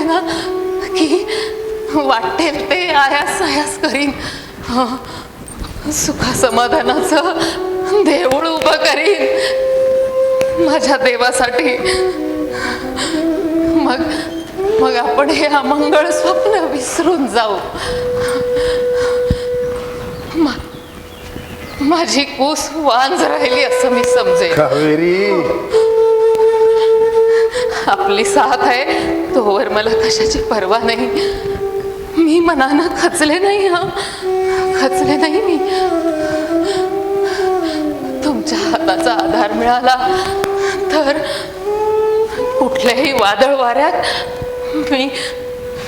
ना की वाटेल ते आयास करीन. सुखा समाधानाचं देऊळ उभं करीन माझ्या देवासाठी. मग आपण हे अमंगळ स्वप्न विसरून जाऊ. माझी कूस वांज राहिली असं मी समजेल. कावेरी, आपली साथ आहे तोवर मला कशाची पर्वा नाही. मी मनानं खचले नाही. खचले नाही मी. तुमच्या हाताचा आधार मिळाला तर कुठल्याही वादळ वाऱ्यात मी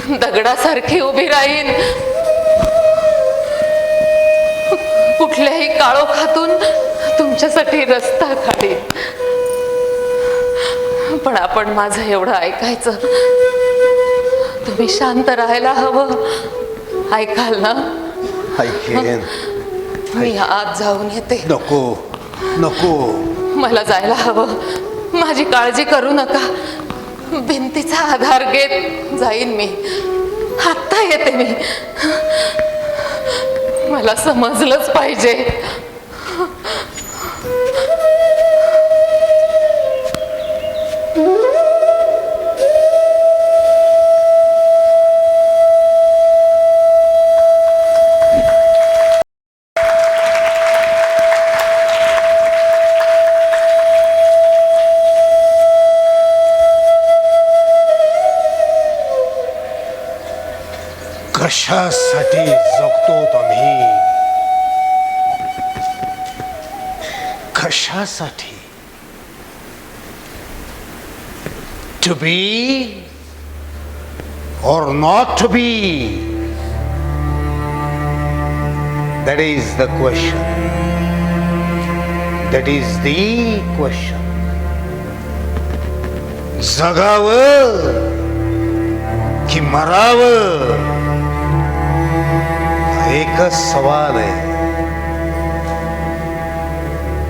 दगडासारखी उभी राहीन. कुठल्याही काळोखातून तुमच्यासाठी रस्ता काढीन. पण आपण माझं एवढं ऐकायचं. तुम्ही शांत राहायला हवं. ऐकाल ना? ऐकेन. मी आत जाऊन येते. नको. मला जायला हवं. माझी काळजी करू नका. भिंतीचा आधार घेत जाईन मी. आत्ता येते मी. मला समजलंच पाहिजे. कशासाठी जगतो आम्ही? कशासाठी? To be or not to be? That is the question. That is the question. जगावं की मरावं एकच सवाल आहे.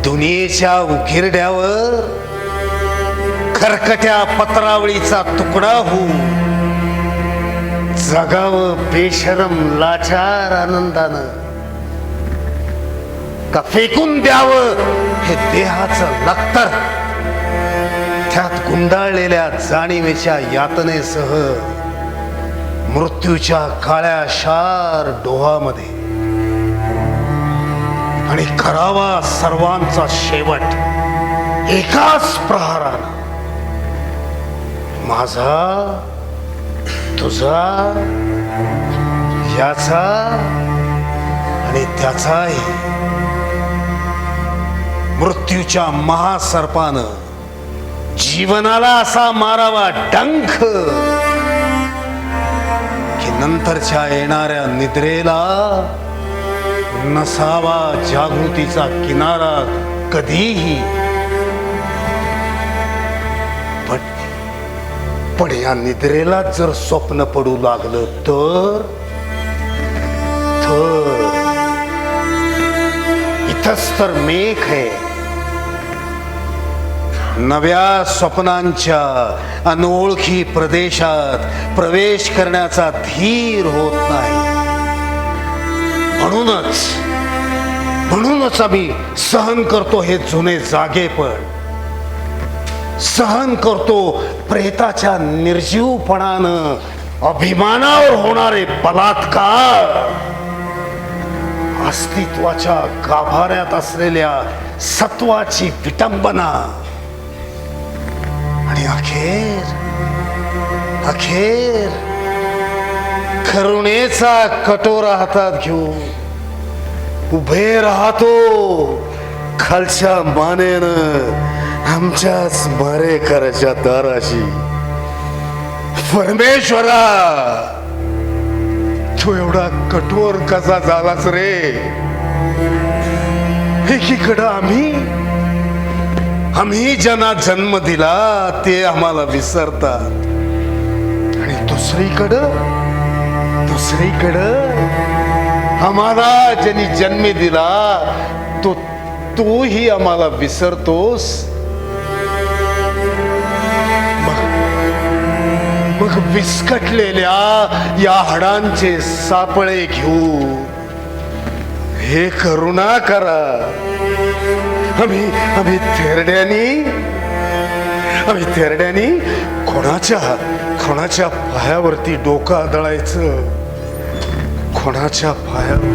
दुनियेच्या उकिरड्यावर खरकट्या पत्रावळीचा तुकडा होऊन जगावं बेशरम लाचार आनंदानं, का फेकून द्यावं हे देहाचं लक्तर त्यात गुंडाळलेल्या जाणीवेच्या यातनेसह मृत्यूच्या काळ्या शार डोहामध्ये, आणि करावा सर्वांचा शेवट एकाच प्रहारानं. माझा, तुझा, याचा आणि त्याचाही मृत्यूच्या महासर्पानं जीवनाला असा मारावा डंख की नंतरच्या येणाऱ्या निद्रेला नसावा जागृतीचा किनारा कधीही. पण या निद्रेला जर स्वप्न पडू लागलं तर इथंच तर मेघ आहे. नव्या स्वप्नांच्या अनोळखी प्रदेशात प्रवेश करण्याचा धीर होत नाही. म्हणूनच आम्ही सहन करतो हे जुने जागेपण, सहन करतो प्रेताच्या निर्जीवपणानं अभिमानावर होणारे बलात्कार, अस्तित्वाच्या गाभाऱ्यात असलेल्या सत्वाची विटंबना आणि अखेर करुणेचा कटोरा हातात घेऊन उभे राहतो खालच्या मानेनं आमच्याच मारेकराच्या दाराशी. परमेश्वरा, तू एवढा कठोर कसा झालास रे? एकीकडं आम्ही ज्यांना जन्म दिला ते आम्हाला विसरतात आणि दुसरीकडं आम्हाला ज्यांनी जन्म दिला तूही आम्हाला विसरतोस. मग विस्कटलेल्या या हाडांचे सापळे घेऊ हे करुणा करा. आम्ही थेरड्यानी कोणाच्या पायावरती डोकं आदळायचं, कोणाच्या पायावर.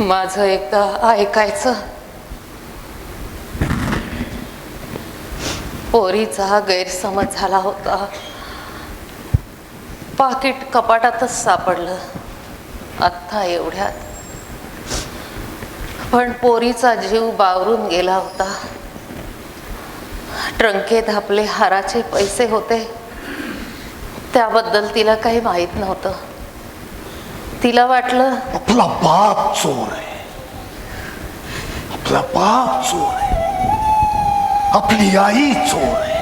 माझं एकदा ऐकायचं. पोरीचा गैरसमज झाला होता. पाकिट कपाटातच सापडलं आत्ता एवढ्यात. पण पोरीचा जीव बावरून गेला होता. ट्रंकेत आपले हाराचे पैसे होते, त्याबद्दल तिला काही माहीत नव्हतं. तिला वाटलं आपला बाप चोर आहे, आपला बाप चोर आहे, आपली आई चोर आहे.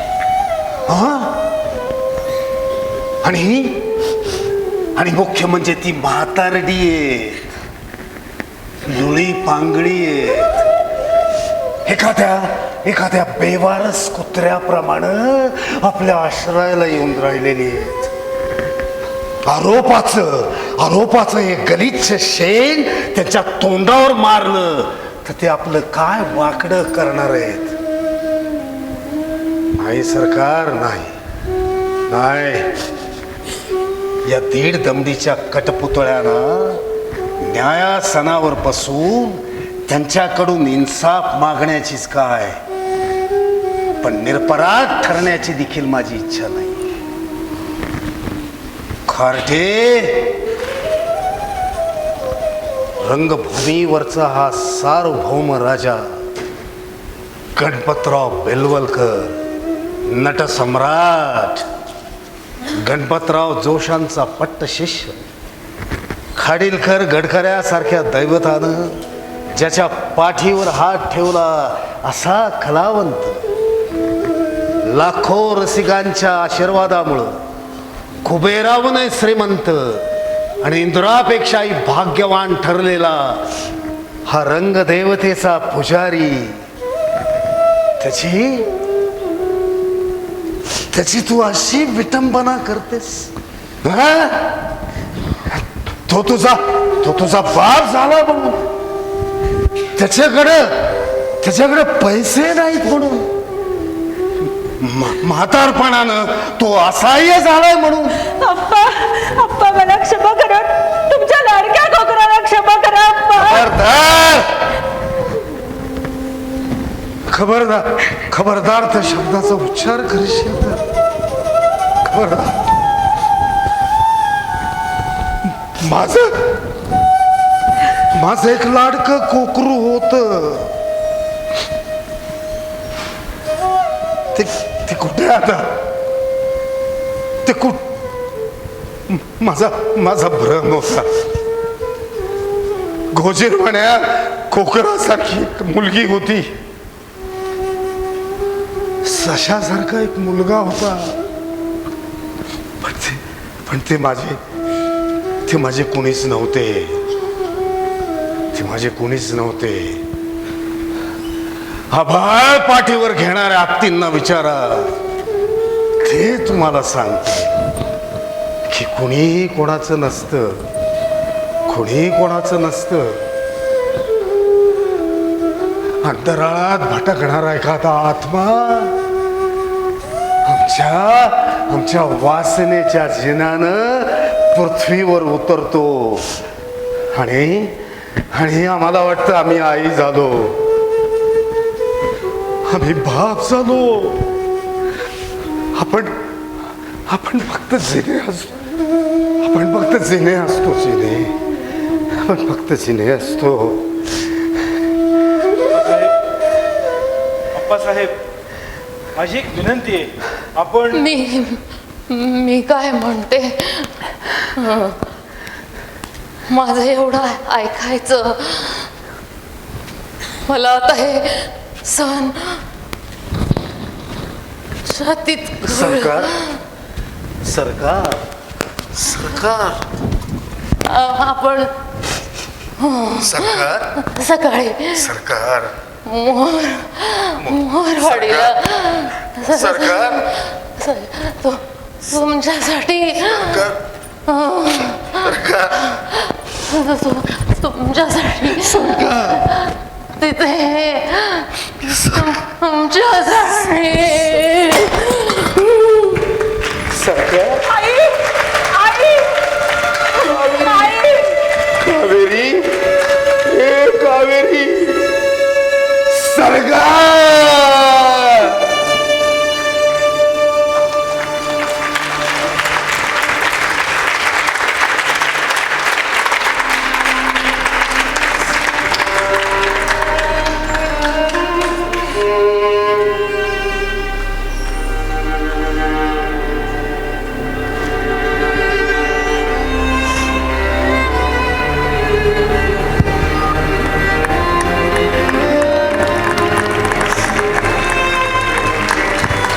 आणि मुख्य म्हणजे ती म्हातारडी आहे, लुळी पांगळी आहे. एखाद्या बेवारस कुत्र्याप्रमाणे आपल्या आश्रयाला येऊन राहिलेली आहेत. आरोपाचं हे गलिच्छ शेण त्यांच्या तोंडावर मारलं तर ते आपलं काय वाकडं करणार आहेत? नाही सरकार, नाही. या 1.5 दमडीच्या कटपुतळ्यांना न्यायासनावर बसून त्यांच्याकडून इन्साफ मागण्याचीच काय, पण निरपराध ठरण्याची देखील माझी इच्छा नाही. खारटे, रंगभूमीवरचा हा सार्वभौम राजा गणपतराव बेलवलकर, नटसम्राट गणपतराव जोशांचा पट्ट शिष्य, खाडीलकर गडकऱ्यासारख्या दैवतानं ज्याच्या पाठीवर हात ठेवला असा कलावंत, लाखो रसिकांच्या आशीर्वादामुळं कुबेराहून श्रीमंत आणि इंद्रापेक्षाही भाग्यवान ठरलेला हा रंगदेवतेचा पुजारी त्याची तू अशी विटंबना करतेस हा? तो तुझा बाप झाला म्हणून त्याच्याकडे पैसे नाहीत म्हणून म्हातारपणानं तो असहाय्य झालाय म्हणून अप्पा मला क्षमा करा, तुमच्या लाडक्या कोकराला क्षमा करा खबरदार त्या शब्दाचा उच्चार करशील तर खबरदार. माझं एक लाडकं कोकरू होत, ते कुठे आता? ते माझा भ्रम होता. गोजीरवाण्या कोकरासारखी एक मुलगी होती, सशासारखा एक मुलगा होता, पण ते माझे कोणीच नव्हते. आभाळ पाठीवर घेणाऱ्या हत्तींना विचारा, ते तुम्हाला सांगते की कुणी कोणाचं नसतं. अंतराळात भटकणारा एखादा आत्मा आमच्या वासनेच्या जिनानं पृथ्वीवर उतरतो आणि आम्हाला वाटतं आम्ही आई झालो, आम्ही बाप झालो. आपण फक्त जिने असतो. आपण फक्त जिने असतो. अप्पासाहेब, माझी एक विनंती आहे, आपण मी काय म्हणते, माझं एवढं ऐकायचं, मला आता हे सण छातीत सरकार आपण सकाळी मोहरवाडीला तुमच्यासाठी तिथे तुमच्यासाठी कावेरी सरकार